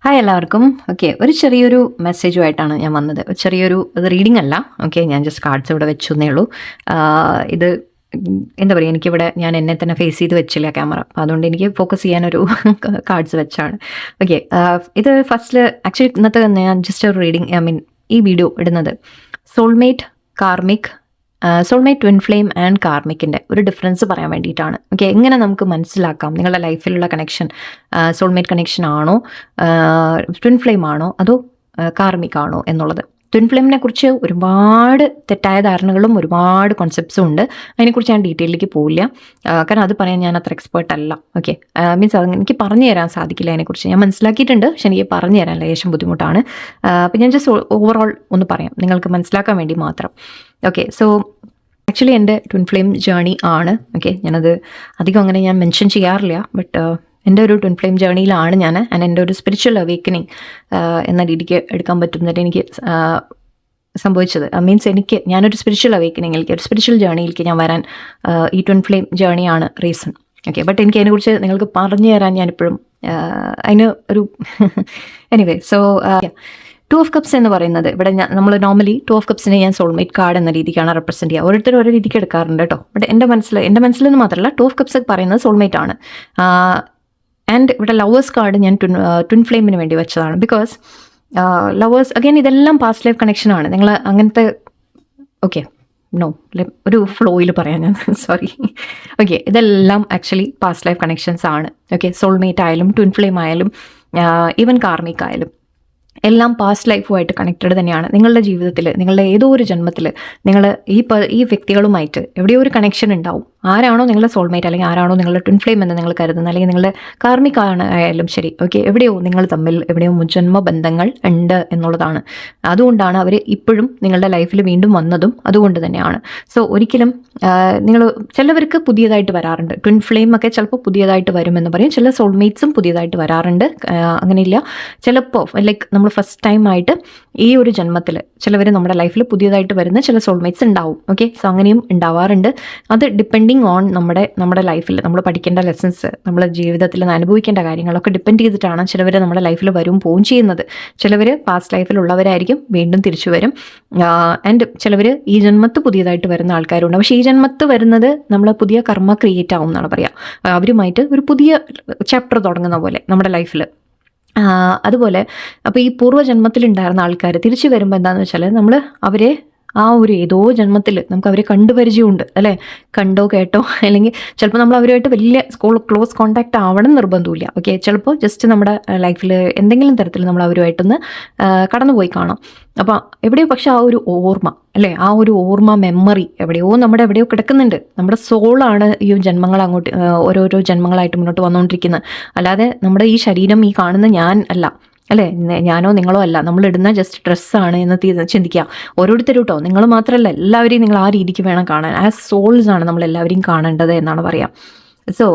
Hi എല്ലാവർക്കും. Okay, ഒരു ചെറിയൊരു മെസ്സേജുമായിട്ടാണ് ഞാൻ വന്നത്. ഇത് റീഡിംഗ് അല്ല. ഓക്കെ, ഞാൻ ജസ്റ്റ് കാർഡ്സ് ഇവിടെ വെച്ചു എന്നേ ഉള്ളൂ. ഇത് എന്താ പറയുക, എനിക്കിവിടെ ഞാൻ എന്നെ തന്നെ ഫേസ് ചെയ്ത് വെച്ചില്ല ക്യാമറ, അപ്പോൾ അതുകൊണ്ട് എനിക്ക് ഫോക്കസ് ചെയ്യാനൊരു കാർഡ്സ് വെച്ചാണ്. ഓക്കെ, ഇത് ഫസ്റ്റിൽ ആക്ച്വലി ഇന്നത്തെ ഞാൻ ജസ്റ്റ് ഒരു റീഡിങ്, ഈ വീഡിയോ ഇടുന്നത് soulmate, karmic, soulmate, twin flame and കാർമിക്കിൻ്റെ ഒരു ഡിഫറൻസ് പറയാൻ വേണ്ടിയിട്ടാണ്. ഓക്കെ, എങ്ങനെ നമുക്ക് മനസ്സിലാക്കാം നിങ്ങളുടെ ലൈഫിലുള്ള കണക്ഷൻ സോൾമേറ്റ് കണക്ഷൻ ആണോ, ട്വിൻ ഫ്ലെയിം ആണോ, അതോ കാർമിക് ആണോ എന്നുള്ളത്. ട്വിൻ ഫ്ലെയിമിനെ കുറിച്ച് ഒരുപാട് തെറ്റായ ധാരണകളും ഒരുപാട് കോൺസെപ്റ്റ്സും ഉണ്ട്. അതിനെക്കുറിച്ച് ഞാൻ ഡീറ്റെയിലേക്ക് പോവില്ല, കാരണം അത് പറയാൻ ഞാൻ അത്ര എക്സ്പേർട്ട് അല്ല. ഓക്കെ, മീൻസ് അത് എനിക്ക് പറഞ്ഞു തരാൻ സാധിക്കില്ല. അതിനെക്കുറിച്ച് ഞാൻ മനസ്സിലാക്കിയിട്ടുണ്ട്, പക്ഷെ എനിക്ക് പറഞ്ഞു തരാൻ ലേശം ബുദ്ധിമുട്ടാണ്. അപ്പം ഞാൻ ജസ്റ്റ് ഓവറോൾ ഒന്ന് പറയാം നിങ്ങൾക്ക് മനസ്സിലാക്കാൻ വേണ്ടി മാത്രം. ഓക്കെ, സോ ആക്ച്വലി എൻ്റെ ട്വിൻ ഫ്ലെയിം ജേർണി ആണ്. ഓക്കെ, ഞാനത് അധികം അങ്ങനെ ഞാൻ മെൻഷൻ ചെയ്യാറില്ല, ബട്ട് എൻ്റെ ഒരു ട്വിൻ ഫ്ലെയിം ജേർണിയിലാണ് ഞാൻ. എൻ്റെ ഒരു സ്പിരിച്വൽ അവേക്കനിങ് എന്ന രീതിക്ക് എടുക്കാൻ പറ്റുന്നത് എനിക്ക് സംഭവിച്ചത്. മീൻസ് ഞാനൊരു സ്പിരിച്വൽ അവേക്കനിങ്ങിലേക്ക്, ഒരു സ്പിരിച്വൽ ജേർണിയിലേക്ക് ഞാൻ വരാൻ ഈ ട്വിൻ ഫ്ലെയിം ജേർണിയാണ് റീസൺ. ഓക്കെ, ബട്ട് എനിക്ക് അതിനെക്കുറിച്ച് നിങ്ങൾക്ക് പറഞ്ഞു തരാൻ ഞാനിപ്പോഴും അതിന് ഒരു എനിവേ. സോ 2 of Cups എന്ന് പറയുന്നത് ഇവിടെ നമ്മൾ നോർമലി 2 of Cupsനെ ഞാൻ സോൾമേറ്റ് കാർഡ് എന്ന രീതിക്കാണ് റെപ്രസെൻറ്റ് ചെയ്യുക. ഓരോരുത്തരും ഓരോ രീതിക്ക് എടുക്കാറുണ്ട് കേട്ടോ. ബട്ട് എൻ്റെ മനസ്സിലെന്ന് മാത്രമല്ല 2 of Cups പറയുന്നത് സോൾമേറ്റ് ആണ്. ആൻഡ് ഇവിടെ ലവേഴ്സ് കാർഡ് ഞാൻ ട്വിൻ ഫ്ലെയിമിന് വേണ്ടി വെച്ചതാണ്. ബിക്കോസ് ലവേഴ്സ് അഗൈൻ ഇതെല്ലാം പാസ്റ്റ് ലൈഫ് കണക്ഷനാണ്. നിങ്ങൾ അങ്ങനത്തെ ഒരു ഫ്ലോയിൽ പറയാൻ ഞാൻ സോറി. ഓക്കെ, ഇതെല്ലാം ആക്ച്വലി പാസ്റ്റ് ലൈഫ് കണക്ഷൻസ് ആണ്. ഓക്കെ, സോൾമേറ്റ് ആയാലും ട്വിൻ ഫ്ലെയിം ആയാലും ഈവൻ കാർമിക് ആയാലും എല്ലാം പാസ്റ്റ് ലൈഫുമായിട്ട് കണക്റ്റഡ് തന്നെയാണ്. നിങ്ങളുടെ ജീവിതത്തിൽ, നിങ്ങളുടെ ഏതോ ഒരു ജന്മത്തിൽ നിങ്ങൾ ഈ വ്യക്തികളുമായിട്ട് എവിടെയോ ഒരു കണക്ഷൻ ഉണ്ടാവും. ആരാണോ നിങ്ങളുടെ സോൾമേറ്റ്, അല്ലെങ്കിൽ ആരാണോ നിങ്ങളുടെ ട്വിൻ ഫ്ലെയിം എന്ന് നിങ്ങൾ കരുതുന്നത്, അല്ലെങ്കിൽ നിങ്ങളുടെ കാർമിക് ആയാലും ശരി. ഓക്കെ, എവിടെയോ നിങ്ങൾ തമ്മിൽ എവിടെയോ മുജന്മ ബന്ധങ്ങൾ ഉണ്ട് എന്നുള്ളതാണ്. അതുകൊണ്ടാണ് അവർ ഇപ്പോഴും നിങ്ങളുടെ ലൈഫിൽ വീണ്ടും വന്നതും അതുകൊണ്ട് തന്നെയാണ്. സോ ഒരിക്കലും ചിലവർക്ക് പുതിയതായിട്ട് വരാറുണ്ട്. ട്വിൻ ഫ്ലെയിം ഒക്കെ ചിലപ്പോൾ പുതിയതായിട്ട് വരുമെന്ന് പറയും. ചില സോൾമേറ്റ്സും പുതിയതായിട്ട് വരാറുണ്ട്. അങ്ങനെയില്ല, ചിലപ്പോൾ ലൈക്ക് നമ്മൾ ഫസ്റ്റ് ടൈം ആയിട്ട് ഈ ഒരു ജന്മത്തിൽ ചിലവർ നമ്മുടെ ലൈഫിൽ പുതിയതായിട്ട് വരുന്ന ചില സോൾമേറ്റ്സ് ഉണ്ടാവും. ഓക്കെ, സോ അങ്ങനെയും ഉണ്ടാവാറുണ്ട്. അത് ഡിപ്പെൻഡിങ് ഓൺ നമ്മുടെ ലൈഫിൽ നമ്മൾ പഠിക്കേണ്ട ലെസൺസ്, നമ്മുടെ ജീവിതത്തിൽ അനുഭവിക്കേണ്ട കാര്യങ്ങളൊക്കെ ഡിപ്പെൻഡ് ചെയ്തിട്ടാണ് ചിലവർ നമ്മുടെ ലൈഫിൽ വരും പോവും ചെയ്യുന്നത്. ചിലവർ പാസ്റ്റ് ലൈഫിലുള്ളവരായിരിക്കും, വീണ്ടും തിരിച്ചു വരും. ആൻഡ് ചിലവർ ഈ ജന്മത്ത് പുതിയതായിട്ട് വരുന്ന ആൾക്കാരുണ്ട്. പക്ഷേ ഈ ജന്മത്ത് വരുന്നത് നമ്മൾ പുതിയ കർമ്മ ക്രിയേറ്റ് ആവും എന്നാണ് പറയുക. അവരുമായിട്ട് ഒരു പുതിയ ചാപ്റ്റർ തുടങ്ങുന്ന പോലെ നമ്മുടെ ലൈഫിൽ. അതുപോലെ അപ്പോൾ ഈ പൂർവ്വജന്മത്തിലുണ്ടായിരുന്ന ആൾക്കാർ തിരിച്ചു വരുമ്പോൾ എന്താണെന്ന് വെച്ചാൽ നമ്മൾ അവരെ ആ ഒരു ഏതോ ജന്മത്തിൽ നമുക്ക് അവരെ കണ്ടുപരിചയമുണ്ട് അല്ലേ, കണ്ടോ കേട്ടോ, അല്ലെങ്കിൽ ചിലപ്പോൾ നമ്മൾ അവരുമായിട്ട് വലിയ ക്ലോസ് കോണ്ടാക്ട് ആവണം നിർബന്ധമില്ല. ഓക്കെ, ചിലപ്പോൾ ജസ്റ്റ് നമ്മുടെ ലൈഫിൽ എന്തെങ്കിലും തരത്തിൽ നമ്മൾ അവരുമായിട്ടൊന്ന് കടന്നുപോയി കാണാം. അപ്പോൾ എവിടെയോ പക്ഷെ ആ ഒരു ഓർമ്മ അല്ലേ, ആ ഒരു ഓർമ്മ മെമ്മറി എവിടെയോ കിടക്കുന്നുണ്ട്. നമ്മുടെ സോളാണ് ഈ ജന്മങ്ങൾ അങ്ങോട്ട് ഓരോരോ ജന്മങ്ങളായിട്ട് മുന്നോട്ട് വന്നുകൊണ്ടിരിക്കുന്നത്. അല്ലാതെ നമ്മുടെ ഈ ശരീരം, ഈ കാണുന്ന ഞാൻ അല്ല അല്ലേ, ഞാനോ നിങ്ങളോ അല്ല. നമ്മളിടുന്ന ജസ്റ്റ് ഡ്രസ്സാണ് എന്ന് ചിന്തിക്കുക. ഓരോരുത്തരും കേട്ടോ, നിങ്ങൾ മാത്രമല്ല, എല്ലാവരെയും നിങ്ങൾ ആ രീതിക്ക് വേണം കാണാൻ. ആസ് സോൾസ് ആണ് നമ്മൾ എല്ലാവരെയും കാണേണ്ടത് എന്നാണ് പറയാം. സോ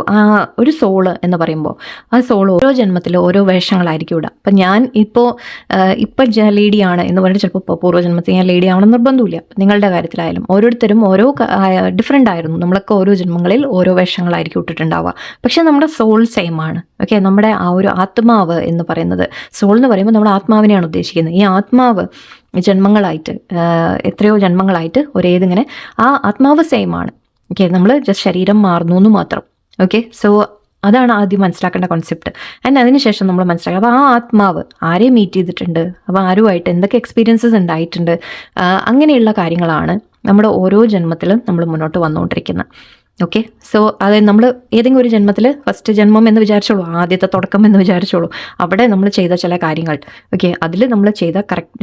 ഒരു സോള് എന്ന് പറയുമ്പോൾ ആ സോൾ ഓരോ ജന്മത്തിൽ ഓരോ വേഷങ്ങളായിരിക്കും ഇടുക. അപ്പം ഞാൻ ഇപ്പോൾ ലേഡിയാണ് എന്ന് പറഞ്ഞിട്ട് ചിലപ്പോൾ പൂർവ്വജന്മത്തിൽ ഞാൻ ലേഡി ആവണം നിർബന്ധമില്ല. നിങ്ങളുടെ കാര്യത്തിലായാലും ഓരോരുത്തരും ഓരോ ഡിഫറെൻ്റ് ആയിരുന്നു. നമ്മളൊക്കെ ഓരോ ജന്മങ്ങളിൽ ഓരോ വേഷങ്ങളായിരിക്കും ഇട്ടിട്ടുണ്ടാവുക. പക്ഷെ നമ്മുടെ സോൾ സെയിം ആണ്. ഓക്കെ, നമ്മുടെ ആ ഒരു ആത്മാവ് എന്ന് പറയുന്നത്, സോൾ എന്ന് പറയുമ്പോൾ നമ്മുടെ ആത്മാവിനെയാണ് ഉദ്ദേശിക്കുന്നത്. ഈ ആത്മാവ് ജന്മങ്ങളായിട്ട് എത്രയോ ജന്മങ്ങളായിട്ട് ഒരേതിങ്ങനെ ആ ആത്മാവ് സെയിം ആണ്. ഓക്കെ, നമ്മൾ ജസ്റ്റ് ശരീരം മാറുന്നു എന്ന് മാത്രം. ഓക്കെ, സോ അതാണ് ആദ്യം മനസ്സിലാക്കേണ്ട കോൺസെപ്റ്റ്. ആൻഡ് അതിനുശേഷം നമ്മൾ മനസ്സിലാക്കുക അപ്പോൾ ആ ആത്മാവ് ആരെ മീറ്റ് ചെയ്തിട്ടുണ്ട്, അപ്പോൾ ആരുമായിട്ട് എന്തൊക്കെ എക്സ്പീരിയൻസസ് ഉണ്ടായിട്ടുണ്ട്, അങ്ങനെയുള്ള കാര്യങ്ങളാണ് നമ്മുടെ ഓരോ ജന്മത്തിലും നമ്മൾ മുന്നോട്ട് വന്നുകൊണ്ടിരിക്കുന്നത്. ഓക്കെ, സോ അതായത് നമ്മൾ ഏതെങ്കിലും ഒരു ജന്മത്തിൽ ഫസ്റ്റ് ജന്മം എന്ന് വിചാരിച്ചോളൂ, ആദ്യത്തെ തുടക്കം എന്ന് വിചാരിച്ചോളൂ. അവിടെ നമ്മൾ ചെയ്ത ചില കാര്യങ്ങൾ, ഓക്കെ, അതിൽ നമ്മൾ ചെയ്ത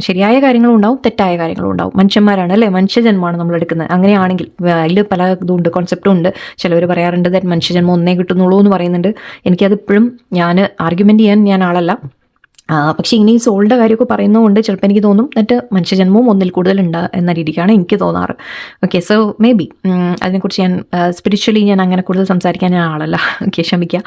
ശരിയായ കാര്യങ്ങളും ഉണ്ടാവും, തെറ്റായ കാര്യങ്ങളും ഉണ്ടാവും. മനുഷ്യന്മാരാണ് അല്ലേ, മനുഷ്യജന്മമാണ് നമ്മൾ എടുക്കുന്നത്. അങ്ങനെയാണെങ്കിൽ അതിൽ പല ഇതുണ്ട്, കോൺസെപ്റ്റും ഉണ്ട്. ചിലവർ പറയാറുണ്ട് മനുഷ്യജന്മം ഒന്നേ കിട്ടുന്നുള്ളൂ എന്ന് പറയുന്നുണ്ട്. എനിക്കതിപ്പോഴും ഞാൻ ആർഗ്യുമെൻ്റ് ചെയ്യാൻ ഞാൻ ആളല്ല. പക്ഷേ ഇനി സോളിൻ്റെ കാര്യമൊക്കെ പറയുന്നതുകൊണ്ട് ചിലപ്പോൾ എനിക്ക് തോന്നും എന്നിട്ട് മനുഷ്യജന്മവും ഒന്നിൽ കൂടുതലുണ്ട് എന്ന രീതിക്കാണ് എനിക്ക് തോന്നാറ്. ഓക്കെ, സോ മേ ബി അതിനെക്കുറിച്ച് ഞാൻ സ്പിരിച്വലി ഞാൻ അങ്ങനെ കൂടുതൽ സംസാരിക്കാൻ ഞാൻ ആളല്ല. ഓക്കെ, ക്ഷമിക്കുക.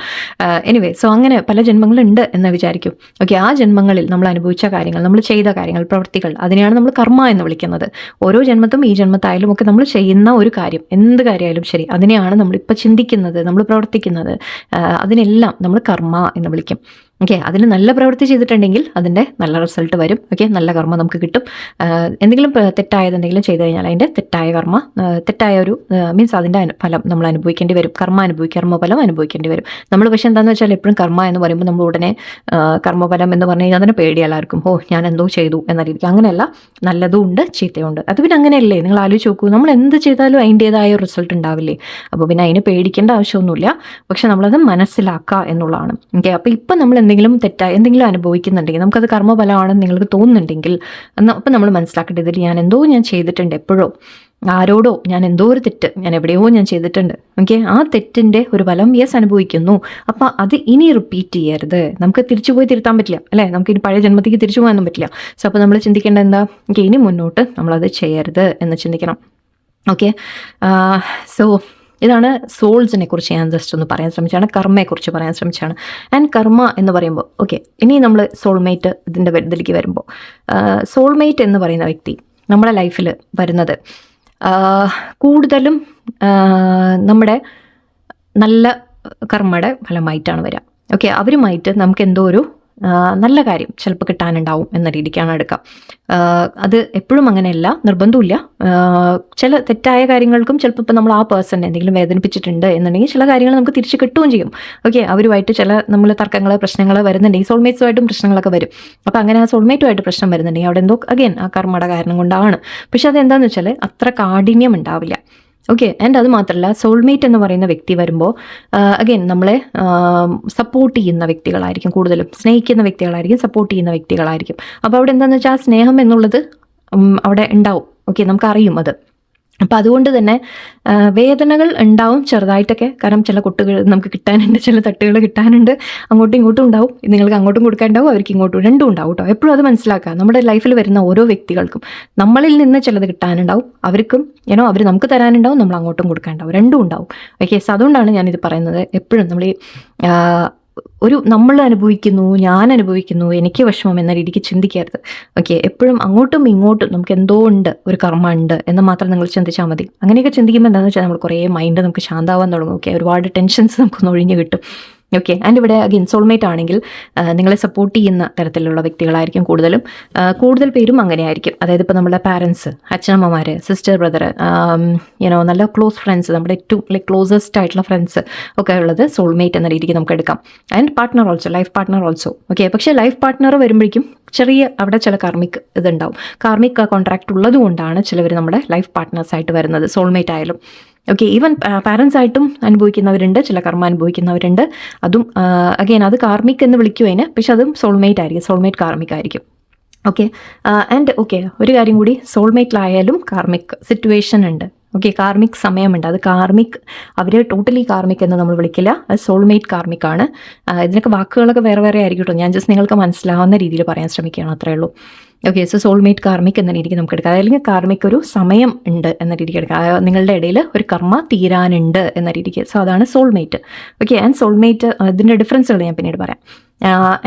എനിവേ, സോ അങ്ങനെ പല ജന്മങ്ങളുണ്ട് എന്ന് വിചാരിക്കും. ഓക്കെ, ആ ജന്മങ്ങളിൽ നമ്മൾ അനുഭവിച്ച കാര്യങ്ങൾ, നമ്മൾ ചെയ്ത കാര്യങ്ങൾ, പ്രവൃത്തികൾ, അതിനെയാണ് നമ്മൾ കർമ്മ എന്ന് വിളിക്കുന്നത്. ഓരോ ജന്മത്തും ഈ ജന്മത്തായാലും ഒക്കെ നമ്മൾ ചെയ്യുന്ന ഒരു കാര്യം, എന്ത് കാര്യമായാലും ശരി, അതിനെയാണ് നമ്മളിപ്പോൾ ചിന്തിക്കുന്നത്, നമ്മൾ പ്രവർത്തിക്കുന്നത്, അതിനെല്ലാം നമ്മൾ കർമ്മ എന്ന് വിളിക്കും. ഓക്കെ, അതിന് നല്ല പ്രവൃത്തി ചെയ്തിട്ടുണ്ടെങ്കിൽ അതിൻ്റെ നല്ല റിസൾട്ട് വരും. ഓക്കെ, നല്ല കർമ്മ നമുക്ക് കിട്ടും. എന്തെങ്കിലും തെറ്റായത് എന്തെങ്കിലും ചെയ്തു കഴിഞ്ഞാൽ അതിൻ്റെ തെറ്റായ കർമ്മ, തെറ്റായ ഒരു മീൻസ് അതിൻ്റെ ഫലം നമ്മൾ അനുഭവിക്കേണ്ടി വരും. കർമ്മഫലം അനുഭവിക്കേണ്ടി വരും. നമ്മൾ പക്ഷേ എന്താണെന്ന് വെച്ചാൽ എപ്പോഴും കർമ്മ എന്ന് പറയുമ്പോൾ നമ്മൾ ഉടനെ കർമ്മഫലം എന്ന് പറഞ്ഞു കഴിഞ്ഞാൽ അതിനെ പേടി എല്ലാവർക്കും. ഞാൻ എന്തോ ചെയ്തു എന്ന രീതിക്ക്. അങ്ങനെയല്ല, നല്ലതും ഉണ്ട് ചീത്തയും ഉണ്ട്. അത് പിന്നെ അങ്ങനെയല്ലേ, നിങ്ങൾ ആലോചിച്ച് നോക്കൂ, നമ്മൾ എന്ത് ചെയ്താലും അതിൻ്റേതായ റിസൾട്ട് ഉണ്ടാവില്ലേ. അപ്പോൾ പിന്നെ അതിന് പേടിക്കേണ്ട ആവശ്യമൊന്നുമില്ല. പക്ഷെ നമ്മളത് മനസ്സിലാക്കുക എന്നുള്ളതാണ്. ഓക്കെ, അപ്പോൾ ഇപ്പം നമ്മൾ എന്തെങ്കിലും തെറ്റായി എന്തെങ്കിലും അനുഭവിക്കുന്നുണ്ടെങ്കിൽ, നമുക്കത് കർമ്മഫലമാണെന്ന് നിങ്ങൾക്ക് തോന്നുന്നുണ്ടെങ്കിൽ, അപ്പം നമ്മൾ മനസ്സിലാക്കേണ്ടത് ഇതിൽ ഞാൻ ചെയ്തിട്ടുണ്ട്, എപ്പോഴോ ആരോടോ ഞാൻ എന്തോ ഒരു തെറ്റ് ഞാൻ എവിടെയോ ഞാൻ ചെയ്തിട്ടുണ്ട്. ഓക്കെ, ആ തെറ്റിൻ്റെ ഒരു ഫലം അനുഭവിക്കുന്നു. അപ്പം അത് ഇനി റിപ്പീറ്റ് ചെയ്യരുത്. നമുക്ക് തിരിച്ചു പോയി തിരുത്താൻ പറ്റില്ല അല്ലേ, നമുക്ക് ഇനി പഴയ ജന്മത്തേക്ക് തിരിച്ചു പോകാനൊന്നും പറ്റില്ല. സോ അപ്പോൾ നമ്മൾ ചിന്തിക്കേണ്ടത് എന്താ, ഇനി മുന്നോട്ട് നമ്മളത് ചെയ്യരുത് എന്ന് ചിന്തിക്കണം. ഓക്കെ, സോ ഇതാണ് സോൾസിനെ കുറിച്ച് ഞാൻ ജസ്റ്റ് ഒന്ന് പറയാൻ ശ്രമിച്ചാണ്, കർമ്മയെക്കുറിച്ച് പറയാൻ ശ്രമിച്ചാണ്. ആൻഡ് കർമ്മ എന്ന് പറയുമ്പോൾ ഓക്കെ, ഇനി നമ്മൾ സോൾമേറ്റ് ഇതിലേക്ക് വരുമ്പോൾ, സോൾമേറ്റ് എന്ന് പറയുന്ന വ്യക്തി നമ്മുടെ ലൈഫിൽ വരുന്നത് കൂടുതലും നമ്മുടെ നല്ല കർമ്മയുടെ ഫലമായിട്ടാണ് വരിക. ഓക്കെ, അവരുമായിട്ട് നമുക്ക് എന്തോ ഒരു നല്ല കാര്യം ചിലപ്പോൾ കിട്ടാനുണ്ടാവും എന്ന രീതിക്കാണ് എടുക്കാം. അത് എപ്പോഴും അങ്ങനെയല്ല, നിർബന്ധമില്ല. ചില തെറ്റായ കാര്യങ്ങൾക്കും ചിലപ്പോൾ ഇപ്പം നമ്മൾ ആ പേഴ്സണെ എന്തെങ്കിലും വേദനിപ്പിച്ചിട്ടുണ്ട് എന്നുണ്ടെങ്കിൽ ചില കാര്യങ്ങൾ നമുക്ക് തിരിച്ച് കിട്ടുകയും ചെയ്യും. ഓക്കെ, അവരുമായിട്ട് ചില നമ്മൾ തർക്കങ്ങൾ, പ്രശ്നങ്ങൾ വരുന്നുണ്ടെങ്കിൽ സോൾമേറ്റ്സുമായിട്ടും പ്രശ്നങ്ങളൊക്കെ വരും. അപ്പോൾ അങ്ങനെ ആ സോൾമേറ്റുമായിട്ട് പ്രശ്നം വരുന്നുണ്ടെങ്കിൽ അവിടെ എന്തോ അഗെയിൻ ആ കർമ്മയുടെ കാരണം കൊണ്ടാണ്. പക്ഷെ അതെന്താണെന്ന് വെച്ചാൽ അത്ര കാഠിന്യം ഉണ്ടാവില്ല. ഓക്കെ, ആൻഡ് അത് മാത്രമല്ല, സോൾമേറ്റ് എന്ന് പറയുന്ന വ്യക്തി വരുമ്പോൾ അഗെയിൻ നമ്മളെ സപ്പോർട്ട് ചെയ്യുന്ന വ്യക്തികളായിരിക്കും, കൂടുതലും സ്നേഹിക്കുന്ന വ്യക്തികളായിരിക്കും, സപ്പോർട്ട് ചെയ്യുന്ന വ്യക്തികളായിരിക്കും. അപ്പോൾ അവിടെ എന്താണെന്ന് വെച്ചാൽ ആ സ്നേഹം എന്നുള്ളത് അവിടെ ഉണ്ടാവും. ഓക്കെ, നമുക്കറിയും അത്. അപ്പം അതുകൊണ്ട് തന്നെ വേദനകൾ ഉണ്ടാവും ചെറുതായിട്ടൊക്കെ. കാരണം ചില കൊട്ടുകൾ നമുക്ക് കിട്ടാനുണ്ട്, ചില തട്ടുകൾ കിട്ടാനുണ്ട്, അങ്ങോട്ടും ഇങ്ങോട്ടും ഉണ്ടാവും. നിങ്ങൾക്ക് അങ്ങോട്ടും കൊടുക്കാനുണ്ടാവും, അവർക്ക് ഇങ്ങോട്ടും, രണ്ടും ഉണ്ടാവും കേട്ടോ. എപ്പോഴും അത് മനസ്സിലാക്കുക. നമ്മുടെ ലൈഫിൽ വരുന്ന ഓരോ വ്യക്തികൾക്കും നമ്മളിൽ നിന്ന് ചിലത് കിട്ടാനുണ്ടാവും, അവർക്കും അവർ നമുക്ക് തരാനുണ്ടാവും, നമ്മൾ അങ്ങോട്ടും കൊടുക്കാനുണ്ടാവും, രണ്ടും ഉണ്ടാവും. ഓക്കെ, സോ അതുകൊണ്ടാണ് ഞാനിത് പറയുന്നത്. എപ്പോഴും നമ്മൾ നമ്മൾ അനുഭവിക്കുന്നു, ഞാൻ അനുഭവിക്കുന്നു, എനിക്ക് വിഷമം എന്ന രീതിക്ക് ചിന്തിക്കരുത്. ഓക്കെ, എപ്പോഴും അങ്ങോട്ടും ഇങ്ങോട്ടും നമുക്ക് എന്തോ ഉണ്ട്, ഒരു കർമ്മ ഉണ്ട് എന്ന് മാത്രം നിങ്ങൾ ചിന്തിച്ചാൽ മതി. അങ്ങനെയൊക്കെ ചിന്തിക്കുമ്പോൾ എന്താണെന്ന് വെച്ചാൽ നമ്മൾ കുറേ മൈൻഡ് നമുക്ക് ശാന്താവാൻ തുടങ്ങും. ഓക്കെ, ഒരുപാട് ടെൻഷൻസ് നമുക്കൊന്ന് ഒഴിഞ്ഞു കിട്ടും. ഓക്കെ, ആൻഡ് ഇവിടെ അഗെയിൻ സോൾമേറ്റ് ആണെങ്കിൽ നിങ്ങളെ സപ്പോർട്ട് ചെയ്യുന്ന തരത്തിലുള്ള വ്യക്തികളായിരിക്കും കൂടുതൽ പേരും അങ്ങനെയായിരിക്കും. അതായത് ഇപ്പോൾ നമ്മുടെ പാരൻസ്, അച്ഛനമ്മമാർ, സിസ്റ്റർ, ബ്രദർ, നല്ല ക്ലോസ് ഫ്രണ്ട്സ്, നമ്മുടെ ഏറ്റവും ക്ലോസസ്റ്റ് ആയിട്ടുള്ള ഫ്രണ്ട്സ് ഒക്കെ ഉള്ളത് സോൾമേറ്റ് എന്ന രീതിക്ക് നമുക്ക് എടുക്കാം. And partner also, life partner also. Okay, പക്ഷേ ലൈഫ് പാർട്ട്ണർ വരുമ്പോഴേക്കും അവിടെ ചില കാർമിക് ഇതുണ്ടാവും. കാർമിക് കോൺട്രാക്ട് ഉള്ളത് കൊണ്ടാണ് ചിലവർ നമ്മുടെ ലൈഫ് പാർട്ട്നേഴ്സായിട്ട് വരുന്നത്, സോൾമേറ്റ് ആയാലും. ഓക്കെ, ഈവൻ പാരൻസ് ആയിട്ടും അനുഭവിക്കുന്നവരുണ്ട്, ചില കർമ്മ അനുഭവിക്കുന്നവരുണ്ട്. അതും അഗെയിൻ അത് കാർമിക് എന്ന് വിളിക്കുവതിന്, പക്ഷെ അതും സോൾമേറ്റ് ആയിരിക്കും, സോൾമേറ്റ് കാർമിക് ആയിരിക്കും. ഓക്കെ, ആൻഡ് ഓക്കെ, ഒരു കാര്യം കൂടി, സോൾമേറ്റിലായാലും കാർമിക് സിറ്റുവേഷൻ ഉണ്ട്. ഓക്കെ, കാർമിക് സമയമുണ്ട്. അത് കാർമിക്, അവർ ടോട്ടലി കാർമിക് എന്ന് നമ്മൾ വിളിക്കില്ല, അത് സോൾമേറ്റ് കാർമിക് ആണ്. ഇതിനൊക്കെ വാക്കുകളൊക്കെ വേറെ വേറെ ആയിരിക്കും കേട്ടോ. ഞാൻ ജസ്റ്റ് നിങ്ങൾക്ക് മനസ്സിലാവുന്ന രീതിയിൽ പറയാൻ ശ്രമിക്കുകയാണ്, അത്രയേ ഉള്ളൂ. ഓക്കെ, സോ സോൾമേറ്റ് കാർമിക് എന്ന രീതിക്ക് നമുക്ക് എടുക്കാം. അല്ലെങ്കിൽ കാർമിക് ഒരു സമയം ഉണ്ട് എന്ന രീതിക്ക് എടുക്കാം. നിങ്ങളുടെ ഇടയിൽ ഒരു കർമ്മ തീരാനുണ്ട് എന്ന രീതിക്ക്. സോ അതാണ് സോൾമേറ്റ്. ഓക്കെ, ആൻഡ് സോൾമേറ്റ് ഇതിൻ്റെ ഡിഫറൻസുകൾ ഞാൻ പിന്നീട് പറയാം.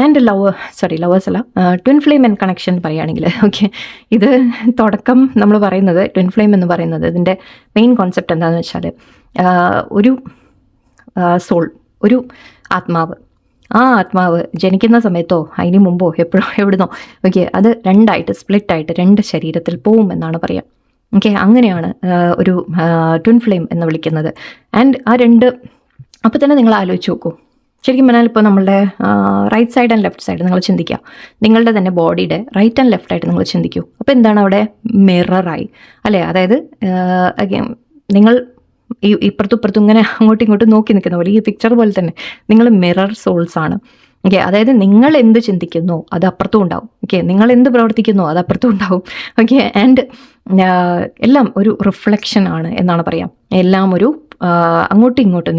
ആൻഡ് ലവേഴ്സ് അല്ല, ട്വിൻ ഫ്ലെയിം ആൻഡ് കണക്ഷൻ പറയുകയാണെങ്കിൽ, ഓക്കെ, ഇത് തുടക്കം നമ്മൾ പറയുന്നത് ട്വിൻ ഫ്ലെയിം എന്ന് പറയുന്നത് ഇതിൻ്റെ മെയിൻ കോൺസെപ്റ്റ് എന്താണെന്ന് വെച്ചാൽ, ഒരു സോൾ, ഒരു ആത്മാവ്, ആ ആത്മാവ് ജനിക്കുന്ന സമയത്തോ അതിന് മുമ്പോ എപ്പോഴോ എവിടുന്നോ ഓക്കെ, അത് രണ്ടായിട്ട് സ്പ്ലിറ്റായിട്ട് രണ്ട് ശരീരത്തിൽ പോവും എന്നാണ് പറയുക. ഓക്കെ, അങ്ങനെയാണ് ഒരു ട്വിൻ ഫ്ലെയിം എന്ന് വിളിക്കുന്നത്. ആൻഡ് ആ രണ്ട്, അപ്പോൾ തന്നെ നിങ്ങൾ ആലോചിച്ച് നോക്കൂ. ശരിക്കും പറഞ്ഞാൽ ഇപ്പോൾ നമ്മളുടെ right side and left side നിങ്ങൾ ചിന്തിക്കുക. നിങ്ങളുടെ തന്നെ ബോഡിയുടെ റൈറ്റ് ആൻഡ് ലെഫ്റ്റ് ആയിട്ട് നിങ്ങൾ ചിന്തിക്കൂ. അപ്പോൾ എന്താണ് അവിടെ മിററായി അല്ലേ? അതായത് നിങ്ങൾ ഇപ്പുറത്തും ഇങ്ങനെ അങ്ങോട്ടും ഇങ്ങോട്ടും നോക്കി നിൽക്കുന്ന പോലെ, ഈ പിക്ചർ പോലെ തന്നെ നിങ്ങൾ മിറർ സോൾസ് ആണ്. ഓക്കെ, അതായത് നിങ്ങൾ എന്ത് ചിന്തിക്കുന്നോ അത് അപ്പുറത്തും ഉണ്ടാവും. ഓക്കെ, നിങ്ങൾ എന്ത് പ്രവർത്തിക്കുന്നോ അത് അപ്പുറത്തും ഉണ്ടാവും. ഓക്കെ, ആൻഡ് എല്ലാം ഒരു റിഫ്ലക്ഷൻ ആണ് എന്നാണ് പറയാം. എല്ലാം ഒരു അങ്ങോട്ടും ഇങ്ങോട്ടും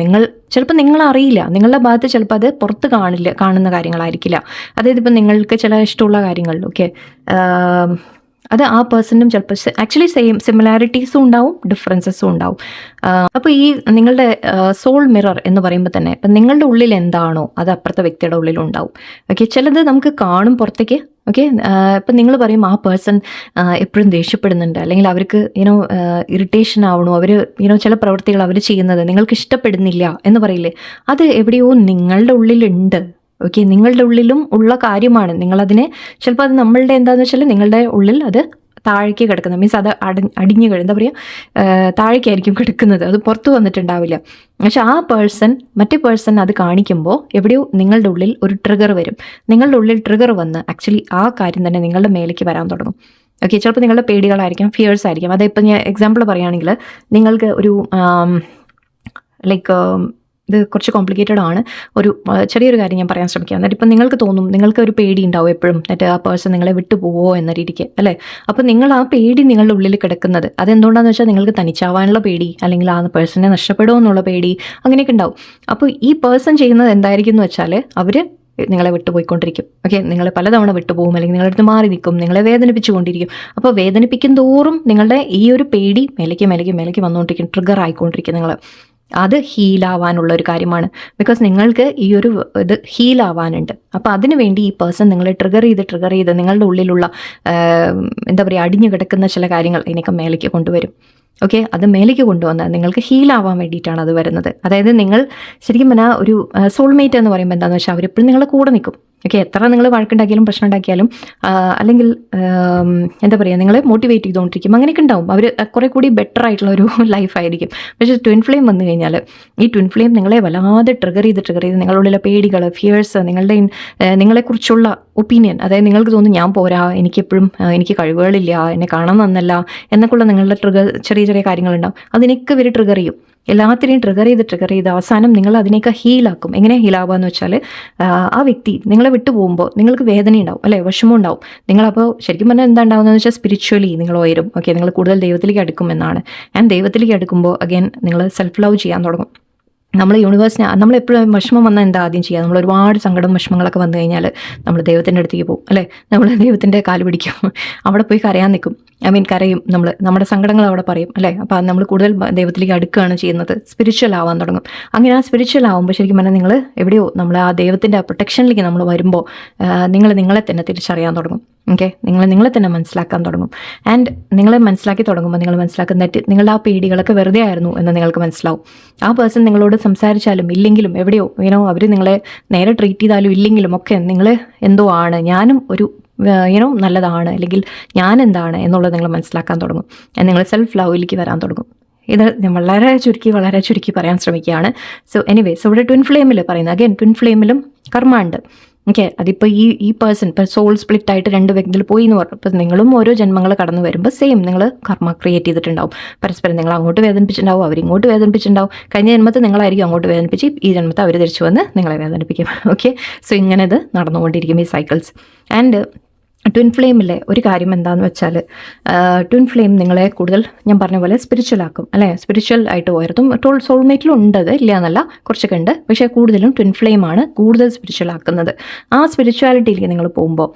ചിലപ്പോൾ നിങ്ങൾ അറിയില്ല, നിങ്ങളുടെ ഭാഗത്ത് ചിലപ്പോൾ അത് പുറത്ത് കാണുന്ന കാര്യങ്ങളായിരിക്കില്ല. അതായത് ഇപ്പം നിങ്ങൾക്ക് ചില ഇഷ്ടമുള്ള കാര്യങ്ങൾ, ഓക്കെ, അത് ആ പേഴ്സണും ചിലപ്പോൾ ആക്ച്വലി സിമിലാരിറ്റീസും ഉണ്ടാവും, ഡിഫറൻസസും ഉണ്ടാവും. അപ്പോൾ ഈ നിങ്ങളുടെ സോൾ മിറർ എന്ന് പറയുമ്പോൾ തന്നെ ഇപ്പം നിങ്ങളുടെ ഉള്ളിൽ എന്താണോ അത് അപ്പുറത്തെ വ്യക്തിയുടെ ഉള്ളിലുണ്ടാവും. ഓക്കെ, ചിലത് നമുക്ക് കാണും പുറത്തേക്ക്. ഓക്കെ, ഇപ്പം നിങ്ങൾ പറയും ആ പേഴ്സൺ എപ്പോഴും ദേഷ്യപ്പെടുന്നുണ്ട്, അല്ലെങ്കിൽ അവർക്ക് ഇറിറ്റേഷൻ ആവണോ, അവർ ചില പ്രവൃത്തികൾ അവർ ചെയ്യുന്നത് നിങ്ങൾക്ക് ഇഷ്ടപ്പെടുന്നില്ല എന്ന് പറയില്ലേ, അത് എവിടെയോ നിങ്ങളുടെ ഉള്ളിലുണ്ട്. ഓക്കെ, നിങ്ങളുടെ ഉള്ളിലും ഉള്ള കാര്യമാണ്. നിങ്ങളതിനെ ചിലപ്പോൾ അത് നമ്മളുടെ എന്താണെന്ന് വെച്ചാൽ നിങ്ങളുടെ ഉള്ളിൽ അത് താഴേക്ക് കിടക്കുന്നത്, മീൻസ് അത് അടിഞ്ഞു എന്താ പറയുക, താഴേക്കായിരിക്കും കിടക്കുന്നത്, അത് പുറത്തു വന്നിട്ടുണ്ടാവില്ല. പക്ഷെ ആ മറ്റേ പേഴ്സൺ അത് കാണിക്കുമ്പോൾ എവിടെയോ നിങ്ങളുടെ ഉള്ളിൽ ഒരു ട്രിഗർ വരും. നിങ്ങളുടെ ഉള്ളിൽ ട്രിഗർ വന്ന് ആക്ച്വലി ആ കാര്യം തന്നെ നിങ്ങളുടെ മേലേക്ക് വരാൻ തുടങ്ങും. ഓക്കെ, ചിലപ്പോൾ നിങ്ങളുടെ പേടികളായിരിക്കാം, ഫിയേഴ്സ് ആയിരിക്കാം. അതിപ്പോൾ ഞാൻ എക്സാമ്പിൾ പറയുകയാണെങ്കിൽ, നിങ്ങൾക്ക് ഒരു ലൈക്ക് ഇത് കുറച്ച് കോംപ്ലിക്കേറ്റഡ് ആണ്, ചെറിയൊരു കാര്യം ഞാൻ പറയാൻ ശ്രമിക്കാം. എന്നിട്ട് ഇപ്പം നിങ്ങൾക്ക് തോന്നും, നിങ്ങൾക്ക് ഒരു പേടി ഉണ്ടാവും എപ്പോഴും, എന്നിട്ട് ആ പേഴ്സൺ നിങ്ങളെ വിട്ടുപോകുമോ എന്ന രീതിക്ക്, അല്ലേ? അപ്പോൾ നിങ്ങൾ ആ പേടി നിങ്ങളുടെ ഉള്ളിൽ കിടക്കുന്നത് അതെന്തുകൊണ്ടാണെന്ന് വെച്ചാൽ നിങ്ങൾക്ക് തനിച്ചാവാനുള്ള പേടി, അല്ലെങ്കിൽ ആ പേഴ്സണെ നഷ്ടപ്പെടുമോ എന്നുള്ള പേടി, അങ്ങനെയൊക്കെ ഉണ്ടാവും. അപ്പോൾ ഈ പേഴ്സൺ ചെയ്യുന്നത് എന്തായിരിക്കും എന്ന് വെച്ചാൽ അവർ നിങ്ങളെ വിട്ടുപോയിക്കൊണ്ടിരിക്കും. ഓക്കെ, നിങ്ങളെ പലതവണ വിട്ടുപോകും, അല്ലെങ്കിൽ നിങ്ങളുടെ അടുത്ത് മാറി നിൽക്കും, നിങ്ങളെ വേദനിപ്പിച്ചുകൊണ്ടിരിക്കും. അപ്പോൾ വേദനിപ്പിക്കും തോറും നിങ്ങളുടെ ഈ ഒരു പേടി മേലേക്ക് വന്നുകൊണ്ടിരിക്കും, ട്രിഗർ ആയിക്കൊണ്ടിരിക്കും. നിങ്ങൾ അത് ഹീലാവാനുള്ള ഒരു കാര്യമാണ്. ബിക്കോസ് നിങ്ങൾക്ക് ഈ ഒരു ഇത് ഹീലാവാനുണ്ട്. അപ്പോൾ അതിനു വേണ്ടി ഈ പേഴ്സൺ നിങ്ങളെ ട്രിഗർ ചെയ്ത് നിങ്ങളുടെ ഉള്ളിലുള്ള എന്താ പറയുക, അടിഞ്ഞു കിടക്കുന്ന ചില കാര്യങ്ങൾ ഇതിനൊക്കെ മേലേക്ക് കൊണ്ടുവരും. ഓക്കെ, അത് മേലേക്ക് കൊണ്ടുവന്നാൽ നിങ്ങൾക്ക് ഹീലാവാൻ വേണ്ടിയിട്ടാണ് അത് വരുന്നത്. അതായത് നിങ്ങൾ ശരിക്കും പറഞ്ഞാൽ ഒരു സോൾമേറ്റ് എന്ന് പറയുമ്പോൾ എന്താണെന്ന് വെച്ചാൽ അവരെപ്പോഴും നിങ്ങളെ കൂടെ നിൽക്കും. ഓക്കെ, എത്ര നിങ്ങൾ വഴക്കുണ്ടാക്കിയാലും പ്രശ്നം ഉണ്ടാക്കിയാലും അല്ലെങ്കിൽ എന്താ പറയുക, നിങ്ങളെ മോട്ടിവേറ്റ് ചെയ്തുകൊണ്ടിരിക്കും, അങ്ങനെയൊക്കെ ഉണ്ടാവും. അവർ കുറേ കൂടി ബെറ്റർ ആയിട്ടുള്ള ഒരു ലൈഫായിരിക്കും. പക്ഷേ ട്വിൻ ഫ്ലെയിം വന്നു കഴിഞ്ഞാൽ ഈ ട്വിൻ ഫ്ലെയിം നിങ്ങളെ വല്ലാതെ ട്രിഗർ ചെയ്ത് നിങ്ങളുള്ള പേടികൾ, ഫിയേഴ്സ്, നിങ്ങളെക്കുറിച്ചുള്ള ഒപ്പീനിയൻ, അതായത് നിങ്ങൾക്ക് തോന്നും ഞാൻ പോരാ, എനിക്ക് കഴിവുകളില്ല, എന്നെ കാണാൻ നന്നല്ല എന്നൊക്കെയുള്ള നിങ്ങളുടെ ചെറിയ ചെറിയ കാര്യങ്ങളുണ്ടാവും. അതിനൊക്കെ ഇവർ ട്രിഗർ ചെയ്യും. എല്ലാത്തിനെയും ട്രിഗർ ചെയ്ത് അവസാനം നിങ്ങൾ അതിനെയൊക്കെ ഹീലാക്കും. എങ്ങനെ ഹീലാവുക എന്ന് വെച്ചാൽ, ആ വ്യക്തി നിങ്ങളെ വിട്ടു പോകുമ്പോൾ നിങ്ങൾക്ക് വേദന ഉണ്ടാവും, അല്ലേ, വിഷമം ഉണ്ടാവും. നിങ്ങളപ്പോൾ ശരിക്കും പറഞ്ഞാൽ എന്താ ഉണ്ടാവുന്നതെന്ന് വെച്ചാൽ സ്പിരിച്വലി നിങ്ങൾ ഉയരും. ഓക്കെ, നിങ്ങൾ കൂടുതൽ ദൈവത്തിലേക്ക് അടുക്കും എന്നാണ്. ആൻഡ് ദൈവത്തിലേക്ക് അടുക്കുമ്പോൾ അഗൈൻ നിങ്ങൾ സെൽഫ് ലവ് ചെയ്യാൻ തുടങ്ങും. നമ്മളെപ്പോഴും വിഷമം വന്നാൽ എന്താ ആദ്യം ചെയ്യുക? നമ്മൾ ഒരുപാട് സങ്കടം വിഷമങ്ങളൊക്കെ വന്നു കഴിഞ്ഞാൽ നമ്മൾ ദൈവത്തിൻ്റെ അടുത്തേക്ക് പോകും, അല്ലേ? നമ്മൾ ദൈവത്തിൻ്റെ കാല് പിടിക്കും, അവിടെ പോയി കരയാൻ നിൽക്കും. കരയും, നമ്മുടെ സങ്കടങ്ങൾ അവിടെ പറയും, അല്ലേ? അപ്പോൾ നമ്മൾ കൂടുതൽ ദൈവത്തിലേക്ക് അടുക്കുകയാണ് ചെയ്യുന്നത്, സ്പിരിച്വൽ ആവാൻ തുടങ്ങും. അങ്ങനെ ആ സ്പിരിച്വൽ ആവുമ്പോൾ ശരിക്കും പറഞ്ഞാൽ നിങ്ങൾ എവിടെയോ നമ്മൾ ആ ദൈവത്തിൻ്റെ പ്രൊട്ടക്ഷനിലേക്ക് നമ്മൾ വരുമ്പോൾ നിങ്ങളെ തന്നെ തിരിച്ചറിയാൻ തുടങ്ങും. ഓക്കെ, നിങ്ങളെ തന്നെ മനസ്സിലാക്കാൻ തുടങ്ങും. ആൻഡ് നിങ്ങളെ മനസ്സിലാക്കി തുടങ്ങുമ്പോൾ നിങ്ങൾ മനസ്സിലാക്കുന്ന നിങ്ങളുടെ ആ പേടികളൊക്കെ വെറുതെ ആയിരുന്നു എന്ന് നിങ്ങൾക്ക് മനസ്സിലാവും. ആ പേഴ്സൺ നിങ്ങളോട് സംസാരിച്ചാലും ഇല്ലെങ്കിലും എവിടെയോ അവർ നിങ്ങളെ നേരെ ട്രീറ്റ് ചെയ്താലും ഇല്ലെങ്കിലും ഒക്കെ നിങ്ങൾ എന്തോ ആണ്, ഞാനും ഒരു നല്ലതാണ്, അല്ലെങ്കിൽ ഞാൻ എന്താണ് എന്നുള്ളത് നിങ്ങൾ മനസ്സിലാക്കാൻ തുടങ്ങും. നിങ്ങൾ സെൽഫ് ലവിലേക്ക് വരാൻ തുടങ്ങും. ഇത് ഞാൻ വളരെ ചുരുക്കി പറയാൻ ശ്രമിക്കുകയാണ്. സോ എനിവേസ്, ഇവിടെ ട്വിൻ ഫ്ലെയിമിൽ പറയുന്നത് അഗൈൻ, ട്വിൻ ഫ്ലെയിമിലും കർമ്മ ഉണ്ട്. ഓക്കെ, അതിപ്പോൾ ഈ പേഴ്സൺ ഇപ്പോൾ സോൾ സ്പ്ലിറ്റ് ആയിട്ട് രണ്ട് വ്യക്തിയിൽ പോയി എന്ന് പറഞ്ഞു. അപ്പോൾ നിങ്ങളും ഓരോ ജന്മങ്ങൾ കടന്നു വരുമ്പോൾ സെയിം നിങ്ങൾ കർമ്മ ക്രിയേറ്റ് ചെയ്തിട്ടുണ്ടാവും. പരസ്പരം നിങ്ങൾ അങ്ങോട്ട് വേദനിപ്പിച്ചിട്ടുണ്ടാവും, അവരിങ്ങോട്ട് വേദനിപ്പിച്ചിട്ടുണ്ടാവും. കഴിഞ്ഞ ജന്മത്തിൽ നിങ്ങളായിരിക്കും അങ്ങോട്ട് വേദനിപ്പിച്ച്, ഈ ജന്മത്തിൽ അവർ തിരിച്ചു വന്ന് നിങ്ങളെ വേദനിപ്പിക്കും. ഓക്കെ, സോ ഇങ്ങനെ ഇത് നടന്നുകൊണ്ടിരിക്കും ഈ സൈക്കിൾസ്. ആൻഡ് ട്വിൻ ഫ്ലെയിമിലെ ഒരു കാര്യം എന്താണെന്ന് വെച്ചാൽ, ട്വിൻ ഫ്ലെയിം നിങ്ങളെ കൂടുതൽ ഞാൻ പറഞ്ഞ പോലെ സ്പിരിച്വൽ ആക്കും, അല്ലേ? സ്പിരിച്വൽ ആയിട്ട് ഉയർത്തും. സോൾമേറ്റിലും ഉണ്ടത്, ഇല്ല എന്നല്ല, കുറച്ചൊക്കെ ഉണ്ട്. പക്ഷേ കൂടുതലും ട്വിൻ ഫ്ലെയിമാണ് കൂടുതൽ സ്പിരിച്വൽ ആക്കുന്നത്. ആ സ്പിരിച്വാലിറ്റിയിലേക്ക് നിങ്ങൾ പോകുമ്പോൾ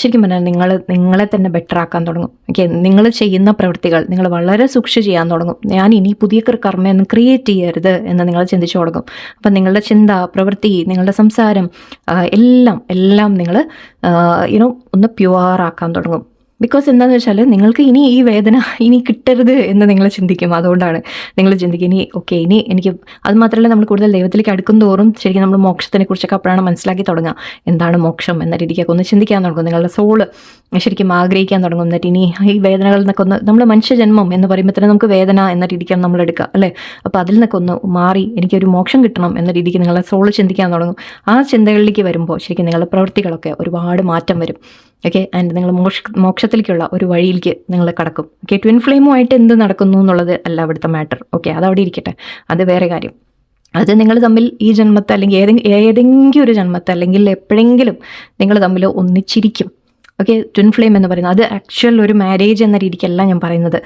ശരിക്കും പറഞ്ഞാൽ നിങ്ങളെ തന്നെ ബെറ്റർ ആക്കാൻ തുടങ്ങും. ഓക്കെ, നിങ്ങൾ ചെയ്യുന്ന പ്രവൃത്തികൾ നിങ്ങൾ വളരെ സൂക്ഷിച്ച് ചെയ്യാൻ തുടങ്ങും. ഞാൻ ഇനി പുതിയ കർമ്മയൊന്നും ക്രിയേറ്റ് ചെയ്യരുത് എന്ന് നിങ്ങൾ ചിന്തിച്ചു തുടങ്ങും. അപ്പം നിങ്ങളുടെ ചിന്ത, പ്രവൃത്തി, നിങ്ങളുടെ സംസാരം എല്ലാം നിങ്ങൾ ഒന്ന് പ്യുവറാക്കാൻ തുടങ്ങും. ബിക്കോസ് എന്താണെന്ന് വെച്ചാൽ നിങ്ങൾക്ക് ഇനി ഈ വേദന ഇനി കിട്ടരുത് എന്ന് നിങ്ങൾ ചിന്തിക്കും. അതുകൊണ്ടാണ് നിങ്ങൾ ചിന്തിക്കും ഇനി എനിക്ക് അത് മാത്രമല്ല, നമ്മൾ കൂടുതൽ ദൈവത്തിലേക്ക് അടുക്കും തോറും ശരിക്കും നമ്മൾ മോക്ഷത്തിനെ കുറിച്ചൊക്കെ അപ്പോഴാണ് മനസ്സിലാക്കി തുടങ്ങുക. എന്താണ് മോക്ഷം എന്ന രീതിക്കൊക്കെ ഒന്ന് ചിന്തിക്കാൻ തുടങ്ങും. നിങ്ങളുടെ സോള് ശരിക്കും ആഗ്രഹിക്കാൻ തുടങ്ങും. എന്നിട്ട് ഇനി ഈ വേദനകളിൽ നിന്നൊക്കെ ഒന്ന്, നമ്മൾ മനുഷ്യജന്മം എന്ന് പറയുമ്പോൾ തന്നെ നമുക്ക് വേദന എന്ന രീതിക്കാണ് നമ്മൾ എടുക്കുക, അല്ലേ? അപ്പോൾ അതിൽ നിന്നൊക്കെ ഒന്ന് മാറി എനിക്കൊരു മോക്ഷം കിട്ടണം എന്ന രീതിക്ക് നിങ്ങളുടെ സോള് ചിന്തിക്കാൻ തുടങ്ങും. ആ ചിന്തകളിലേക്ക് വരുമ്പോൾ ശരിക്കും നിങ്ങളുടെ പ്രവൃത്തികളൊക്കെ ഒരുപാട് മാറ്റം വരും. ഓക്കെ, ആൻഡ് നിങ്ങൾ മോക്ഷത്തിലേക്കുള്ള ഒരു വഴിയിലേക്ക് നിങ്ങൾ കടക്കും. ഓക്കെ, ട്വിൻ ഫ്ലെയിമുമായിട്ട് എന്ത് നടക്കുന്നു എന്നുള്ളത് അല്ല ഇവിടുത്തെ മാറ്റർ. ഓക്കെ, അതവിടെ ഇരിക്കട്ടെ, അത് വേറെ കാര്യം. അത് നിങ്ങൾ തമ്മിൽ ഈ ജന്മത്തെ അല്ലെങ്കിൽ ഏതെങ്കിലും ഒരു ജന്മത്തെ അല്ലെങ്കിൽ എപ്പോഴെങ്കിലും നിങ്ങൾ തമ്മിൽ ഒന്നിച്ചിരിക്കും. ഓക്കെ. ട്വിൻ ഫ്ലെയിം എന്ന് പറയുന്നത് അത് ആക്ച്വൽ ഒരു മാരേജ് എന്ന രീതിക്കല്ല ഞാൻ പറയുന്നത്.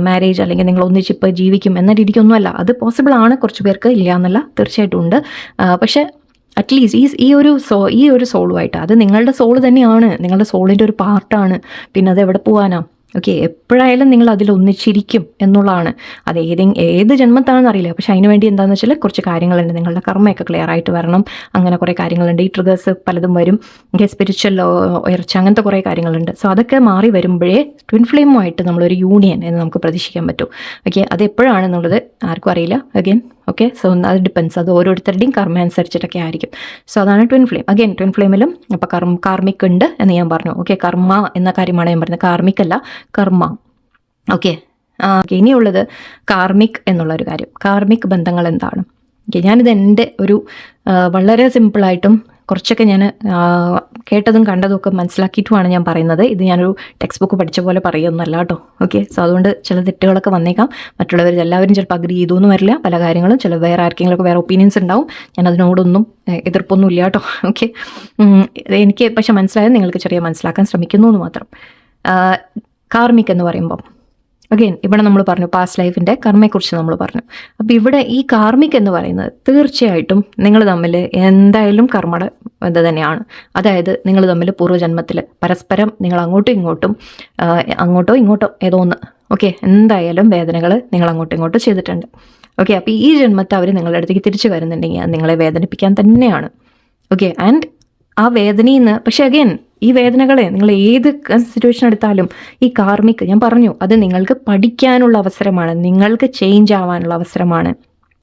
മാരേജ് അല്ലെങ്കിൽ നിങ്ങൾ ഒന്നിച്ചിപ്പോൾ ജീവിക്കും എന്ന രീതിക്കൊന്നുമല്ല. അത് പോസിബിൾ ആണ്, കുറച്ച് പേർക്ക് ഇല്ല എന്നല്ല, തീർച്ചയായിട്ടും ഉണ്ട്. പക്ഷേ അറ്റ്ലീസ്റ്റ് ഈ ഒരു സോളുമായിട്ട്, അത് നിങ്ങളുടെ സോൾ തന്നെയാണ്, നിങ്ങളുടെ സോളിൻ്റെ ഒരു പാർട്ടാണ്. പിന്നെ അത് എവിടെ പോകാനാ? ഓക്കെ. എപ്പോഴായാലും നിങ്ങൾ അതിൽ ഒന്നിച്ചിരിക്കും എന്നുള്ളതാണ്. അത് ഏത് ജന്മത്താണെന്ന് അറിയില്ല. പക്ഷെ അതിന് വേണ്ടി എന്താണെന്ന് വെച്ചാൽ കുറച്ച് കാര്യങ്ങളുണ്ട്. നിങ്ങളുടെ കർമ്മയൊക്കെ ക്ലിയർ ആയിട്ട് വരണം. അങ്ങനെ കുറേ കാര്യങ്ങളുണ്ട്. ഈ ട്രിഗേഴ്സ് പലതും വരും. സ്പിരിച്വൽ ഉയർച്ച, അങ്ങനത്തെ കുറേ കാര്യങ്ങളുണ്ട്. സോ അതൊക്കെ മാറി വരുമ്പോഴേ ട്വിൻ ഫ്ലെയിമുമായിട്ട് നമ്മളൊരു യൂണിയൻ എന്ന് നമുക്ക് പ്രതീക്ഷിക്കാൻ പറ്റും. ഓക്കെ. അത് എപ്പോഴാണെന്നുള്ളത് ആർക്കും അറിയില്ല. Again okay. സോ അത് ഡിപ്പെൻസ്, അത് ഓരോരുത്തരുടെയും കർമ്മ അനുസരിച്ചിട്ടൊക്കെ ആയിരിക്കും. സോ അതാണ് ട്വിൻ ഫ്ലെയിം. അഗെയിൻ ട്വിൻ ഫ്ലെയിമിലും അപ്പോൾ കാർമിക് ഉണ്ട് എന്ന് ഞാൻ പറഞ്ഞു. ഓക്കെ. കർമ്മ എന്ന കാര്യമാണ് ഞാൻ പറഞ്ഞത്, കാർമിക് അല്ല, കർമ്മ. ഓക്കെ. ഇനിയുള്ളത് കാർമിക് എന്നുള്ളൊരു കാര്യം. കാർമിക് ബന്ധങ്ങൾ എന്താണ്? ഓക്കെ. ഞാനിത് എൻ്റെ ഒരു വളരെ സിമ്പിളായിട്ടും കുറച്ചൊക്കെ ഞാൻ കേട്ടതും കണ്ടതും ഒക്കെ മനസ്സിലാക്കിയിട്ടുമാണ് ഞാൻ പറയുന്നത്. ഇത് ഞാനൊരു ടെക്സ്റ്റ് ബുക്ക് പഠിച്ച പോലെ പറയുന്നല്ല കേട്ടോ. ഓക്കെ. സോ അതുകൊണ്ട് ചില തെറ്റുകളൊക്കെ വന്നേക്കാം. മറ്റുള്ളവർ എല്ലാവരും ചിലപ്പോൾ അഗ്രി ചെയ്തൊന്നും വരില്ല പല കാര്യങ്ങളും. ചില വേറെ ആർക്കെങ്കിലുമൊക്കെ വേറെ ഒപ്പീനിയൻസ് ഉണ്ടാവും. ഞാൻ അതിനോടൊന്നും എതിർപ്പൊന്നും ഇല്ല കേട്ടോ. ഓക്കെ. എനിക്ക് പക്ഷെ മനസ്സിലായത് നിങ്ങൾക്ക് ചെറിയ മനസ്സിലാക്കാൻ ശ്രമിക്കുന്നു എന്ന് മാത്രം. കാർമിക് എന്ന് പറയുമ്പം അഗെയിൻ ഇവിടെ നമ്മൾ പറഞ്ഞു പാസ്റ്റ് ലൈഫിൻ്റെ കർമ്മയെക്കുറിച്ച് നമ്മൾ പറഞ്ഞു. അപ്പോൾ ഇവിടെ ഈ കാർമിക് എന്ന് പറയുന്നത് തീർച്ചയായിട്ടും നിങ്ങൾ തമ്മിൽ എന്തായാലും കർമ്മയുടെ ഇത് തന്നെയാണ്. അതായത് നിങ്ങൾ തമ്മിൽ പൂർവ്വജന്മത്തിൽ പരസ്പരം നിങ്ങൾ അങ്ങോട്ടോ ഇങ്ങോട്ടോ ഏതോ ഒന്ന് ഓക്കെ എന്തായാലും വേദനകൾ നിങ്ങൾ അങ്ങോട്ടും ഇങ്ങോട്ടും ചെയ്തിട്ടുണ്ട്. ഓക്കെ. അപ്പോൾ ഈ ജന്മത്തെ അവർ നിങ്ങളുടെ അടുത്തേക്ക് തിരിച്ചു വരുന്നുണ്ടെങ്കിൽ അത് നിങ്ങളെ വേദനിപ്പിക്കാൻ തന്നെയാണ്. ഓക്കെ. ആൻഡ് ആ വേദനയിൽ നിന്ന് പക്ഷേ അഗെയിൻ ഈ വേദനകളെ നിങ്ങൾ ഏത് സിറ്റുവേഷൻ എടുത്താലും ഈ കാർമിക് ഞാൻ പറഞ്ഞു അത് നിങ്ങൾക്ക് പഠിക്കാനുള്ള അവസരമാണ്, നിങ്ങൾക്ക് ചേഞ്ച് ആവാനുള്ള അവസരമാണ്,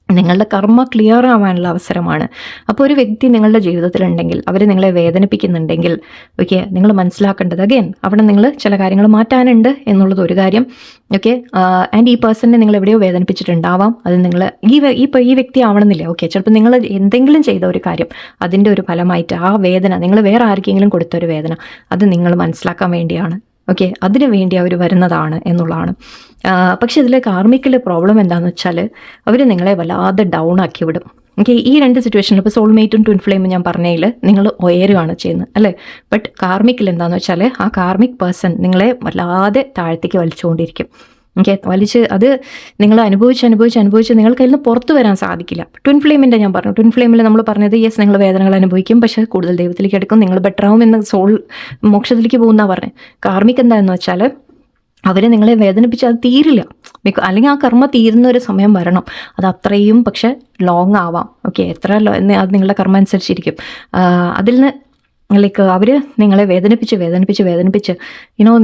നിങ്ങളുടെ കർമ്മ ക്ലിയർ ആവാനുള്ള അവസരമാണ്. അപ്പോൾ ഒരു വ്യക്തി നിങ്ങളുടെ ജീവിതത്തിലുണ്ടെങ്കിൽ അവർ നിങ്ങളെ വേദനിപ്പിക്കുന്നുണ്ടെങ്കിൽ ഓക്കെ നിങ്ങൾ മനസ്സിലാക്കേണ്ടത് അഗെയിൻ അവിടെ നിങ്ങൾ ചില കാര്യങ്ങൾ മാറ്റാനുണ്ട് എന്നുള്ളത് ഒരു കാര്യം. ഓക്കെ. ആൻഡ് ഈ പേഴ്സണിനെ നിങ്ങൾ എവിടെയോ വേദനിപ്പിച്ചിട്ടുണ്ടാവാം. അത് നിങ്ങൾ ഈ വ്യക്തി ആവണമെന്നില്ല. ഓക്കെ. ചിലപ്പോൾ നിങ്ങൾ എന്തെങ്കിലും ചെയ്ത ഒരു കാര്യം അതിൻ്റെ ഒരു ഫലമായിട്ട് ആ വേദന നിങ്ങൾ വേറെ ആർക്കെങ്കിലും കൊടുത്ത ഒരു വേദന അത് നിങ്ങൾ മനസ്സിലാക്കാൻ വേണ്ടിയാണ്. ഓക്കെ. അതിനു വേണ്ടി അവർ വരുന്നതാണ് എന്നുള്ളതാണ്. പക്ഷെ ഇതിൽ കാർമിക്കിലെ പ്രോബ്ലം എന്താണെന്ന് വെച്ചാൽ അവർ നിങ്ങളെ വല്ലാതെ ഡൗൺ ആക്കി വിടും. ഓക്കെ. ഈ രണ്ട് സിറ്റുവേഷനിൽ ഇപ്പോൾ സോൾമേറ്റും ട്വിൻ ഫ്ലെയിമും ഞാൻ പറഞ്ഞതിൽ നിങ്ങൾ ഉയരുകയാണ് ചെയ്യുന്നത് അല്ലേ. ബട്ട് കാർമിക്കിൽ എന്താണെന്ന് വെച്ചാൽ ആ കാർമിക് പേഴ്സൺ നിങ്ങളെ വല്ലാതെ താഴത്തേക്ക് വലിച്ചുകൊണ്ടിരിക്കും. ഓക്കെ. അത് നിങ്ങൾ അനുഭവിച്ച് നിങ്ങൾക്ക് അതിൽ നിന്ന് പുറത്തു വരാൻ സാധിക്കില്ല. ട്വിൻ ഫ്ലെയിമിൻ്റെ ഞാൻ പറഞ്ഞു, ട്വിൻ ഫ്ലെയിമിൽ നമ്മൾ പറഞ്ഞത് യെസ് നിങ്ങൾ വേദനകൾ അനുഭവിക്കും, പക്ഷേ കൂടുതൽ ദൈവത്തിലേക്ക് എടുക്കും, നിങ്ങൾ ബെറ്റർ ആവും എന്ന് സോൾ മോക്ഷത്തിലേക്ക് പോകുന്നതാണ് പറഞ്ഞത്. കാർമിക് എന്താണെന്ന് വെച്ചാൽ അവർ നിങ്ങളെ വേദനിപ്പിച്ച് അത് തീരില്ല. അല്ലെങ്കിൽ ആ കർമ്മ തീരുന്ന ഒരു സമയം വരണം. അത് അത്രയും പക്ഷെ ലോങ് ആവാം. ഓക്കെ. എത്ര അത് നിങ്ങളുടെ കർമ്മ അനുസരിച്ചിരിക്കും. അതിൽ നിന്ന് ലൈക്ക് അവർ നിങ്ങളെ വേദനിപ്പിച്ച്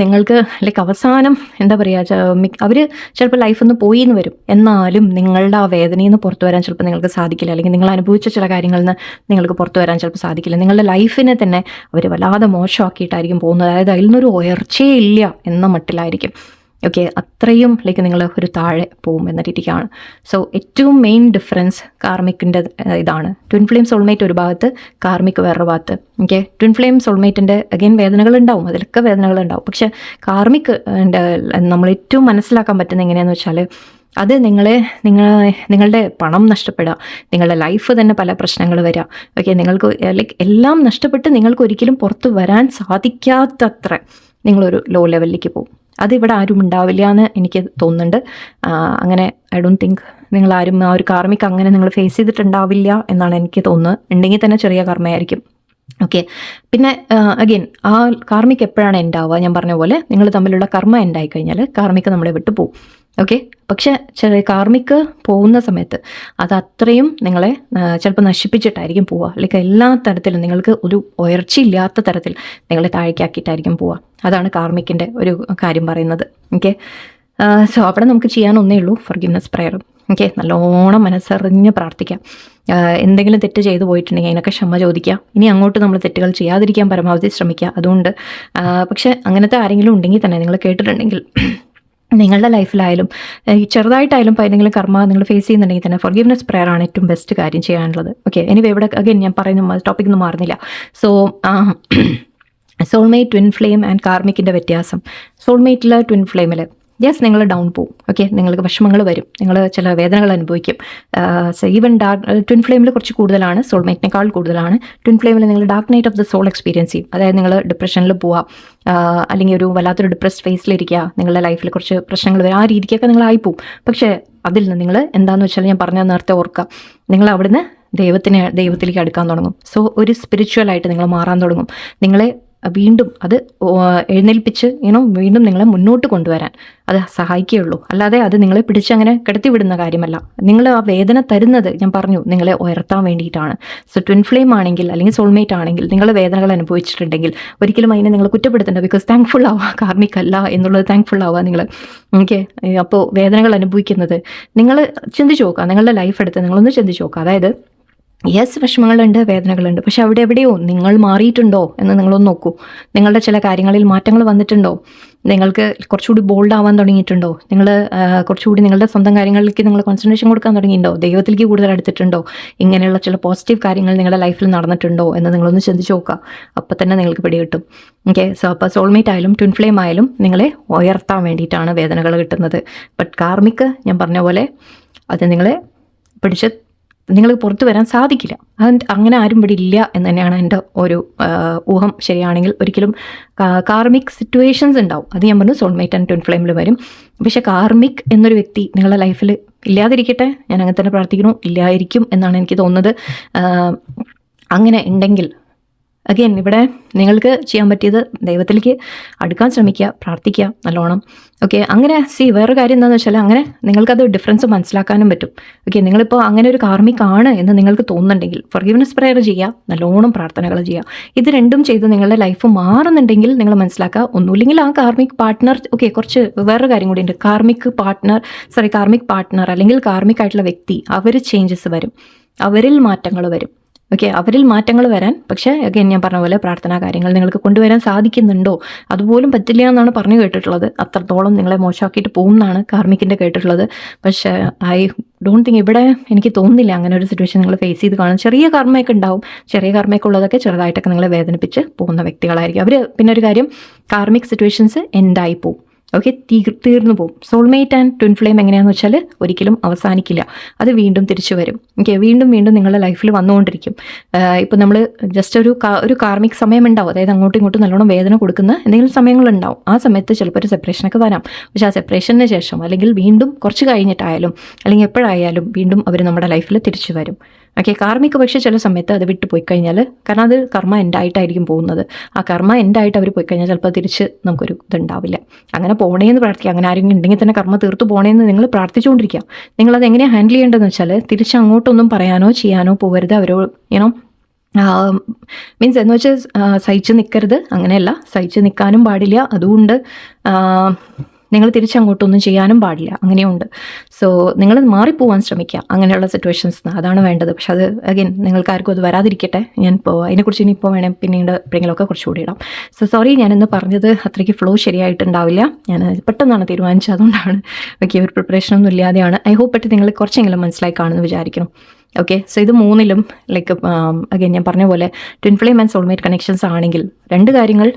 നിങ്ങൾക്ക് ലൈക്ക് അവസാനം എന്താ പറയുക അവർ ചിലപ്പോൾ ലൈഫിൽ നിന്ന് പോയി എന്ന് വരും. എന്നാലും നിങ്ങളുടെ ആ വേദനയിൽ നിന്ന് പുറത്തു വരാൻ ചിലപ്പോൾ നിങ്ങൾക്ക് സാധിക്കില്ല. അല്ലെങ്കിൽ നിങ്ങൾ അനുഭവിച്ച ചില കാര്യങ്ങളിൽ നിന്ന് നിങ്ങൾക്ക് പുറത്തു വരാൻ ചിലപ്പോൾ സാധിക്കില്ല. നിങ്ങളുടെ ലൈഫിനെ തന്നെ അവർ വല്ലാതെ മോശമാക്കിയിട്ടായിരിക്കും പോകുന്നത്. അതായത് അതിൽ നിന്നൊരു ഉയർച്ചയേ ഇല്ല എന്ന മട്ടിലായിരിക്കും. ഓക്കെ. അത്രയും ലൈക്ക് നിങ്ങൾ ഒരു താഴെ പോവും എന്ന രീതിക്കാണ്. സോ ഏറ്റവും മെയിൻ ഡിഫറൻസ് കാർമിക്കിൻ്റെ ഇതാണ്. ട്വിൻ ഫ്ലെയിം സോൾമേറ്റ് ഒരു ഭാഗത്ത്, കാർമിക് വേറൊരു ഭാഗത്ത്. ഓക്കെ. ട്വിൻ ഫ്ലെയിം സോൾമേറ്റിൻ്റെ അഗെയിൻ വേദനകളുണ്ടാവും, അതിലൊക്കെ വേദനകളുണ്ടാവും. പക്ഷെ കാർമിക് നമ്മൾ ഏറ്റവും മനസ്സിലാക്കാൻ പറ്റുന്ന എങ്ങനെയാണെന്ന് വെച്ചാൽ അത് നിങ്ങളുടെ പണം നഷ്ടപ്പെടുക, നിങ്ങളുടെ ലൈഫ് തന്നെ പല പ്രശ്നങ്ങൾ വരിക. ഓക്കെ. നിങ്ങൾക്ക് ലൈക്ക് എല്ലാം നഷ്ടപ്പെട്ട് നിങ്ങൾക്ക് ഒരിക്കലും പുറത്ത് വരാൻ സാധിക്കാത്തത്ര നിങ്ങളൊരു ലോ ലെവലിലേക്ക് പോകും. അതിവിടെ ആരും ഉണ്ടാവില്ല എന്ന് എനിക്ക് തോന്നുന്നുണ്ട്. അങ്ങനെ ഐ ഡോണ്ട് തിങ്ക് നിങ്ങളാരും ആ ഒരു കാർമിക് അങ്ങനെ നിങ്ങൾ ഫേസ് ചെയ്തിട്ടുണ്ടാവില്ല എന്നാണ് എനിക്ക് തോന്നുന്നത്. ഉണ്ടെങ്കിൽ തന്നെ ചെറിയ കർമ്മയായിരിക്കും. ഓക്കെ. പിന്നെ അഗെയിൻ ആ കാർമിക് എപ്പോഴാണ് എൻഡ് ആവുക? ഞാൻ പറഞ്ഞ പോലെ നിങ്ങൾ തമ്മിലുള്ള കർമ്മ എൻഡ് ആയി കഴിഞ്ഞാൽ കാർമിക് നമ്മളെ വിട്ടു പോകും. ഓക്കെ. പക്ഷെ ചെറിയ കാർമിക് പോകുന്ന സമയത്ത് അത് അത്രയും നിങ്ങളെ ചിലപ്പോൾ നശിപ്പിച്ചിട്ടായിരിക്കും പോവുക. അല്ലെങ്കിൽ എല്ലാ തരത്തിലും നിങ്ങൾക്ക് ഒരു ഉയർച്ചയില്ലാത്ത തരത്തിൽ നിങ്ങളെ താഴേക്കാക്കിയിട്ടായിരിക്കും പോവുക. അതാണ് കാർമിക്കിൻ്റെ ഒരു കാര്യം പറയുന്നത്. ഓക്കെ. സോ അവിടെ നമുക്ക് ചെയ്യാനൊന്നേ ഉള്ളൂ, ഫർഗിവ്നെസ് പ്രയർ. ഓക്കെ. നല്ലോണം മനസ്സറിഞ്ഞ് പ്രാർത്ഥിക്കാം. എന്തെങ്കിലും തെറ്റ് ചെയ്തു പോയിട്ടുണ്ടെങ്കിൽ അതിനൊക്കെ ക്ഷമ ചോദിക്കുക. ഇനി അങ്ങോട്ട് നമ്മൾ തെറ്റുകൾ ചെയ്യാതിരിക്കാൻ പരമാവധി ശ്രമിക്കുക. അതുകൊണ്ട് പക്ഷെ അങ്ങനത്തെ ആരെങ്കിലും ഉണ്ടെങ്കിൽ തന്നെ നിങ്ങൾ കേട്ടിട്ടുണ്ടെങ്കിൽ നിങ്ങളുടെ ലൈഫിലായാലും ചെറുതായിട്ടായാലും ഇപ്പോൾ ഏതെങ്കിലും കർമ്മ നിങ്ങൾ ഫേസ് ചെയ്യുന്നുണ്ടെങ്കിൽ തന്നെ ഫർഗിവ്നെസ് പ്രയർ ആണ് ഏറ്റവും ബെസ്റ്റ് കാര്യം ചെയ്യാനുള്ളത്. ഓക്കെ. എനിവേ ഇവിടെ അഗൈൻ ഞാൻ പറയുന്ന ടോപ്പിക് ഒന്നും മാറുന്നില്ല. So soulmate, twin flame and കാർമിക്കിൻ്റെ വ്യത്യാസം. സോൾമേറ്റിൽ ട്വിൻ ഫ്ലെയിമിൽ യെസ്, നിങ്ങൾ ഡൗൺ പോവും. ഓക്കെ, നിങ്ങൾക്ക് വിഷമങ്ങൾ വരും, നിങ്ങൾ ചില വേദനകൾ അനുഭവിക്കും. ഈവൻ ട്വിൻ ഫ്ലെയിമിൽ കുറച്ച് കൂടുതലാണ്, സോൾമേറ്റിനേക്കാൾ കൂടുതലാണ്. ട്വിൻ ഫ്ലെയിമിൽ നിങ്ങൾ dark night of the soul experience ചെയ്യും. അതായത് നിങ്ങൾ ഡിപ്രഷനിൽ പോവാം, അല്ലെങ്കിൽ ഒരു വല്ലാത്തൊരു ഡിപ്രസ്ഡ് ഫേസിലിരിക്കുക, നിങ്ങളുടെ ലൈഫിൽ കുറച്ച് പ്രശ്നങ്ങൾ വരും, ആ രീതിക്കൊക്കെ നിങ്ങൾ ആയിപ്പോവും. പക്ഷേ അതിൽ നിന്ന് നിങ്ങൾ എന്താണെന്ന് വെച്ചാൽ ഞാൻ പറഞ്ഞ നേരത്തെ ഓർക്കുക, നിങ്ങൾ അവിടുന്ന് ദൈവത്തിലേക്ക് അടുക്കാൻ തുടങ്ങും. സോ ഒരു സ്പിരിച്വലായിട്ട് നിങ്ങൾ മാറാൻ തുടങ്ങും. നിങ്ങളെ വീണ്ടും അത് എഴുന്നേൽപ്പിച്ച് വീണ്ടും നിങ്ങളെ മുന്നോട്ട് കൊണ്ടുവരാൻ അത് സഹായിക്കുകയുള്ളൂ. അല്ലാതെ അത് നിങ്ങളെ പിടിച്ചങ്ങനെ കിടത്തി വിടുന്ന കാര്യമല്ല. നിങ്ങൾ ആ വേദന തരുന്നത് ഞാൻ പറഞ്ഞു നിങ്ങളെ ഉയർത്താൻ വേണ്ടിയിട്ടാണ്. സോ ട്വിൻ ഫ്ലെയിം ആണെങ്കിൽ അല്ലെങ്കിൽ സോൾമേറ്റ് ആണെങ്കിൽ നിങ്ങൾ വേദനകൾ അനുഭവിച്ചിട്ടുണ്ടെങ്കിൽ ഒരിക്കലും അതിനെ നിങ്ങൾ കുറ്റപ്പെടുത്തേണ്ട. ബിക്കോസ് താങ്ക്ഫുൾ ആവുക, കാർമിക് അല്ല എന്നുള്ളത് താങ്ക്ഫുൾ ആവുക നിങ്ങൾ. ഓക്കെ, അപ്പോൾ വേദനകൾ അനുഭവിക്കുന്നത് നിങ്ങൾ ചിന്തിച്ച് നോക്കുക. നിങ്ങളുടെ ലൈഫ് എടുത്ത് നിങ്ങളൊന്ന് ചിന്തിച്ച് നോക്കുക. അതായത് യെസ്, വിഷമങ്ങളുണ്ട്, വേദനകളുണ്ട്, പക്ഷെ അവിടെ എവിടെയോ നിങ്ങൾ മാറിയിട്ടുണ്ടോ എന്ന് നിങ്ങളൊന്ന് നോക്കൂ. നിങ്ങളുടെ ചില കാര്യങ്ങളിൽ മാറ്റങ്ങൾ വന്നിട്ടുണ്ടോ? നിങ്ങൾക്ക് കുറച്ചുകൂടി ബോൾഡ് ആവാൻ തുടങ്ങിയിട്ടുണ്ടോ? നിങ്ങൾ കുറച്ചുകൂടി നിങ്ങളുടെ സ്വന്തം കാര്യങ്ങളിലേക്ക് നിങ്ങൾ കോൺസെൻട്രേഷൻ കൊടുക്കാൻ തുടങ്ങിയിട്ടുണ്ടോ? ദൈവത്തിലേക്ക് കൂടുതൽ അടുത്തിട്ടുണ്ടോ? ഇങ്ങനെയുള്ള ചില പോസിറ്റീവ് കാര്യങ്ങൾ നിങ്ങളുടെ ലൈഫിൽ നടന്നിട്ടുണ്ടോ എന്ന് നിങ്ങളൊന്ന് ചിന്തിച്ച് നോക്കുക. അപ്പോൾ തന്നെ നിങ്ങൾക്ക് പിടികിട്ടും. ഓക്കെ, സോ അപ്പോൾ സോൾമേറ്റ് ആയാലും ട്വിൻ ഫ്ലെയിം ആയാലും നിങ്ങളെ ഉയർത്താൻ വേണ്ടിയിട്ടാണ് വേദനകൾ കിട്ടുന്നത്. ബട്ട് കാർമിക് ഞാൻ പറഞ്ഞ പോലെ അത് നിങ്ങളെ പിടിച്ച് നിങ്ങൾക്ക് പുറത്തു വരാൻ സാധിക്കില്ല. അങ്ങനെ ആരും ഇവിടെ ഇല്ല എന്ന് തന്നെയാണ് എൻ്റെ ഒരു ഊഹം ശരിയാണെങ്കിൽ. ഒരിക്കലും കാർമിക് സിറ്റുവേഷൻസ് ഉണ്ടാവും, അത് ഞാൻ പറഞ്ഞു സോൾമേറ്റ് ആൻഡ് ട്വിൻ ഫ്ലെയിമിൽ വരും. പക്ഷെ കാർമിക് എന്നൊരു വ്യക്തി നിങ്ങളുടെ ലൈഫിൽ ഇല്ലാതിരിക്കട്ടെ, ഞാൻ അങ്ങനെ തന്നെ പ്രാർത്ഥിക്കുന്നു, ഇല്ലായിരിക്കും എന്നാണ് എനിക്ക് തോന്നുന്നത്. അങ്ങനെ ഉണ്ടെങ്കിൽ അഗെയിൻ ഇവിടെ നിങ്ങൾക്ക് ചെയ്യാൻ പറ്റിയത് ദൈവത്തിലേക്ക് അടുക്കാൻ ശ്രമിക്കുക, പ്രാർത്ഥിക്കുക നല്ലോണം. ഓക്കെ, അങ്ങനെ വേറൊരു കാര്യം എന്താണെന്ന് വെച്ചാൽ അങ്ങനെ നിങ്ങൾക്കത് ഡിഫറൻസ് മനസ്സിലാക്കാനും പറ്റും. ഓക്കെ, നിങ്ങളിപ്പോൾ അങ്ങനെ ഒരു കാർമിക് ആണ് എന്ന് നിങ്ങൾക്ക് തോന്നുന്നുണ്ടെങ്കിൽ ഫോർഗിവ്നെസ് പ്രയർ ചെയ്യുക, നല്ലോണം പ്രാർത്ഥനകൾ ചെയ്യുക. ഇത് രണ്ടും ചെയ്ത് നിങ്ങളുടെ ലൈഫ് മാറുന്നുണ്ടെങ്കിൽ നിങ്ങൾ മനസ്സിലാക്കുക, ഒന്നുമില്ലെങ്കിൽ ആ കാർമിക് പാർട്ട്ണർ. ഓക്കെ, കുറച്ച് വേറൊരു കാര്യം കൂടി ഉണ്ട്. കാർമിക് പാർട്ട്ണർ അല്ലെങ്കിൽ കാർമിക് ആയിട്ടുള്ള വ്യക്തി, അവർ ചേഞ്ചസ് വരും, അവരിൽ മാറ്റങ്ങൾ വരും. ഓക്കെ, അവരിൽ മാറ്റങ്ങൾ വരാൻ പക്ഷേ അഗൈൻ ഞാൻ പറഞ്ഞ പോലെ പ്രാർത്ഥനാ കാര്യങ്ങൾ നിങ്ങൾക്ക് കൊണ്ടുവരാൻ സാധിക്കുന്നുണ്ടോ? അതുപോലും പറ്റില്ല എന്നാണ് പറഞ്ഞു കേട്ടിട്ടുള്ളത്. അത്രത്തോളം നിങ്ങളെ മോശമാക്കിയിട്ട് പോകും എന്നാണ് കാർമിക്കിൻ്റെ കേട്ടിട്ടുള്ളത്. പക്ഷേ ഐ ഡോണ്ട് തിങ്ക് ഇവിടെ എനിക്ക് തോന്നുന്നില്ല അങ്ങനെ ഒരു സിറ്റുവേഷൻ നിങ്ങൾ ഫേസ് ചെയ്ത് കാണും. ചെറിയ കർമ്മയൊക്കെ ഉണ്ടാവും, ചെറിയ കർമ്മയൊക്കെ ഉള്ളതൊക്കെ ചെറുതായിട്ടൊക്കെ നിങ്ങളെ വേദനിപ്പിച്ച് പോകുന്ന വ്യക്തികളായിരിക്കും അവർ. പിന്നെ ഒരു കാര്യം, കാർമിക് സിറ്റുവേഷൻസ് എൻഡായി പോകും. ഓക്കെ, തീർന്നു പോകും. സോൾമേറ്റ് ആൻഡ് ട്വിൻ ഫ്ലെയിം എങ്ങനെയാണെന്ന് വെച്ചാൽ ഒരിക്കലും അവസാനിക്കില്ല, അത് വീണ്ടും തിരിച്ചു വരും. ഓക്കെ, വീണ്ടും നിങ്ങളുടെ ലൈഫിൽ വന്നുകൊണ്ടിരിക്കും. ഇപ്പോൾ നമ്മൾ ജസ്റ്റ് ഒരു കാർമിക് സമയം ഉണ്ടാവും, അതായത് അങ്ങോട്ടും ഇങ്ങോട്ടും നല്ലോണം വേദന കൊടുക്കുന്ന എന്തെങ്കിലും സമയങ്ങളുണ്ടാവും. ആ സമയത്ത് ചിലപ്പോൾ ഒരു സെപ്പറേഷനൊക്കെ വരാം. പക്ഷേ ആ സെപ്പറേഷന് ശേഷം അല്ലെങ്കിൽ വീണ്ടും കുറച്ച് കഴിഞ്ഞിട്ടായാലും അല്ലെങ്കിൽ എപ്പോഴായാലും വീണ്ടും അവർ നമ്മുടെ ലൈഫിൽ തിരിച്ചു വരും. ഓക്കെ, കാർമിക് പക്ഷേ ചില സമയത്ത് അത് വിട്ടു പോയി കഴിഞ്ഞാൽ, കാരണം അത് കർമ്മ എൻഡായിട്ടായിരിക്കും പോകുന്നത്. ആ കർമ്മ എൻഡായിട്ട് അവർ പോയി കഴിഞ്ഞാൽ ചിലപ്പോൾ തിരിച്ച് നമുക്കൊരു ഇതുണ്ടാവില്ല. അങ്ങനെ പോണേന്ന് പ്രാർത്ഥിക്കുക. അങ്ങനെ ആരെങ്കിലും ഉണ്ടെങ്കിൽ തന്നെ കർമ്മ തീർത്തു പോണേന്ന് നിങ്ങൾ പ്രാർത്ഥിച്ചുകൊണ്ടിരിക്കുക. നിങ്ങളത് എങ്ങനെയാണ് ഹാൻഡിൽ ചെയ്യേണ്ടതെന്ന് വെച്ചാൽ തിരിച്ച് അങ്ങോട്ടൊന്നും പറയാനോ ചെയ്യാനോ പോകരുത്. അവരോട് മീൻസ് എന്ന് വെച്ചാൽ സഹിച്ച് നിൽക്കരുത്, അങ്ങനെയല്ല, സഹിച്ച് നിൽക്കാനും പാടില്ല. അതുകൊണ്ട് നിങ്ങൾ തിരിച്ചങ്ങോട്ടൊന്നും ചെയ്യാനും പാടില്ല, അങ്ങനെയുണ്ട്. സോ നിങ്ങൾ മാറിപ്പോവാൻ ശ്രമിക്കുക അങ്ങനെയുള്ള സിറ്റുവേഷൻസ്, അതാണ് വേണ്ടത്. പക്ഷെ അത് അഗൈൻ നിങ്ങൾക്ക് ആർക്കും അത് വരാതിരിക്കട്ടെ. ഞാനിപ്പോൾ അതിനെക്കുറിച്ച് ഇനിയിപ്പോൾ വേണേൽ പിന്നീട് എപ്പോഴെങ്കിലുമൊക്കെ കുറച്ചുകൂടി ഇടാം. സോ സോറി, ഞാനിന്ന് പറഞ്ഞത് അത്രയ്ക്ക് ഫ്ലോ ശരിയായിട്ടുണ്ടാവില്ല. ഞാൻ പെട്ടെന്നാണ് തീരുമാനിച്ചത്, അതുകൊണ്ടാണ്. ഓക്കെ, ഒരു പ്രിപ്പറേഷനൊന്നും ഇല്ലാതെയാണ്. ഐ ഹോപ്പ് പറ്റി നിങ്ങൾ കുറച്ചെങ്കിലും മനസ്സിലായി കാണുമെന്ന് വിചാരിക്കണം. ഓക്കെ, സോ ഇത് മൂന്നിലും ലൈക്ക് അഗൈൻ ഞാൻ പറഞ്ഞ പോലെ twin flame and soulmate connections ആണെങ്കിൽ രണ്ട് കാര്യങ്ങൾ.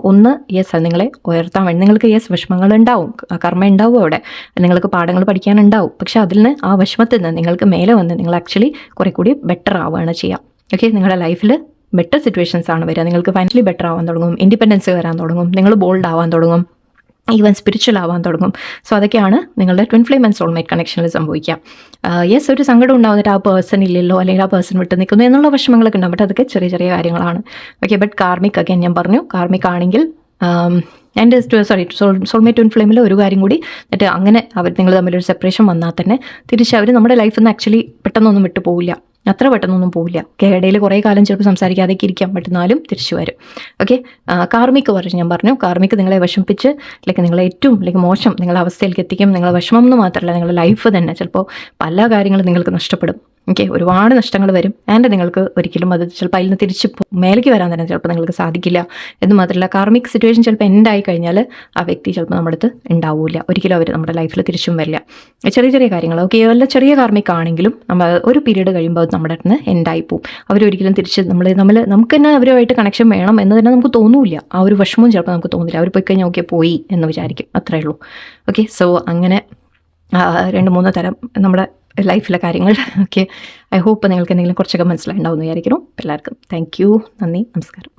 ഒന്ന്, യെസ്, നിങ്ങളെ ഉയർത്താൻ വേണ്ടി നിങ്ങൾക്ക് വിഷമങ്ങൾ ഉണ്ടാവും, കർമ്മ ഉണ്ടാവും, അവിടെ നിങ്ങൾക്ക് പാഠങ്ങൾ പഠിക്കാനുണ്ടാവും. പക്ഷെ അതിൽ നിന്ന് ആ വിഷമത്തിൽ നിന്ന് നിങ്ങൾക്ക് മേലെ വന്ന് നിങ്ങൾ ആക്ച്വലി കുറേ കൂടി ബെറ്റർ ആവുകയാണ് ചെയ്യുക. ഓക്കെ, നിങ്ങളുടെ ലൈഫിൽ ബെറ്റർ സിറ്റുവേഷൻസ് ആണ് വരിക. നിങ്ങൾക്ക് ഫൈനലി ബെറ്റർ ആവാൻ തുടങ്ങും, ഇൻഡിപെൻഡൻസ് വരാൻ തുടങ്ങും, നിങ്ങൾ ബോൾഡ് ആവാൻ തുടങ്ങും, ഈവൻ സ്പിരിച്വൽ ആവാൻ തുടങ്ങും. സോ അതൊക്കെയാണ് നിങ്ങളുടെ ട്വിൻ ഫ്ലെയിം ആൻഡ് സോൾമേറ്റ് കണക്ഷനിൽ സംഭവിക്കുക. യെസ്, ഒരു സങ്കടം ഉണ്ടാവുന്നിട്ട് ആ പേഴ്സൺ ഇല്ലല്ലോ, അല്ലെങ്കിൽ ആ പേഴ്സൺ വിട്ട് നിൽക്കുന്നു എന്നുള്ള വിഷമങ്ങളൊക്കെ ഉണ്ടാവും. ബട്ട് അതൊക്കെ ചെറിയ ചെറിയ കാര്യങ്ങളാണ്. ഓക്കെ, ബട്ട് കാർമിക് അഗൈൻ ഞാൻ പറഞ്ഞു, കാർമിക് ആണെങ്കിൽ എൻ്റെ സോൾമേറ്റ് ട്വിൻ ഫ്ലെയിമിൽ ഒരു കാര്യം കൂടി, എന്നിട്ട് അങ്ങനെ നിങ്ങൾ തമ്മിലൊരു സെപ്പറേഷൻ വന്നാൽ തന്നെ തിരിച്ച് അവർ നമ്മുടെ ലൈഫിൽ നിന്ന് ആക്ച്വലി പെട്ടെന്നൊന്നും വിട്ടു പോവില്ല, അത്ര പെട്ടെന്നൊന്നും പോവില്ല. ഇടയിൽ കുറേ കാലം ചിലപ്പോൾ സംസാരിക്കാതെയൊക്കെ ഇരിക്കാം, പറ്റുന്നാലും തിരിച്ചു വരും. ഓക്കെ, കാർമിക് ഞാൻ പറഞ്ഞു, കാർമിക് നിങ്ങളെ വിഷമിപ്പിച്ച് നിങ്ങളെ ഏറ്റവും മോശം നിങ്ങളുടെ അവസ്ഥയിലേക്ക് എത്തിക്കും. നിങ്ങളെ വിഷമം എന്ന് മാത്രമല്ല, നിങ്ങളുടെ ലൈഫ് തന്നെ ചിലപ്പോൾ പല കാര്യങ്ങളും നിങ്ങൾക്ക് നഷ്ടപ്പെടും. ഓക്കെ, ഒരുപാട് നഷ്ടങ്ങൾ വരും. ആൻഡ് നിങ്ങൾക്ക് ഒരിക്കലും അത് ചിലപ്പോൾ അതിൽ നിന്ന് തിരിച്ച് മേലേക്ക് വരാൻ തന്നെ ചിലപ്പോൾ നിങ്ങൾക്ക് സാധിക്കില്ല. എന്ന് മാത്രമല്ല, കാർമിക് സിറ്റുവേഷൻ ചിലപ്പോൾ എൻഡ് ആയി കഴിഞ്ഞാൽ ആ വ്യക്തി ചിലപ്പോൾ നമ്മുടെ അടുത്ത് ഉണ്ടാവില്ല, ഒരിക്കലും അവർ നമ്മുടെ ലൈഫിൽ തിരിച്ചും വരില്ല. ചെറിയ ചെറിയ കാര്യങ്ങൾ, ഓക്കെ, വല്ല ചെറിയ കാർമിക് ആണെങ്കിലും നമ്മൾ ഒരു പീരീഡ് കഴിയുമ്പോൾ അത് നമ്മുടെ അടുത്ത് നിന്ന് എൻഡായി പോകും. അവരൊരിക്കലും തിരിച്ച് നമുക്ക് തന്നെ അവരുമായിട്ട് കണക്ഷൻ വേണം എന്ന് തന്നെ നമുക്ക് തോന്നില്ല. ആ ഒരു വിഷമവും ചിലപ്പോൾ നമുക്ക് തോന്നില്ല. അവർ പോയി കഴിഞ്ഞാൽ ഓക്കെ പോയി എന്ന് വിചാരിക്കും, അത്രേ ഉള്ളൂ. ഓക്കെ, സോ അങ്ങനെ 2-3 തരം നമ്മുടെ ലൈഫിലെ കാര്യങ്ങൾ. ഓക്കെ, ഐ ഹോപ്പ് നിങ്ങൾക്ക് എന്തെങ്കിലും കുറച്ചൊക്കെ മനസ്സിലായിട്ടുണ്ടാവും എന്ന് വിചാരിക്കുന്നു. എല്ലാവർക്കും താങ്ക് യു, നന്ദി, നമസ്കാരം.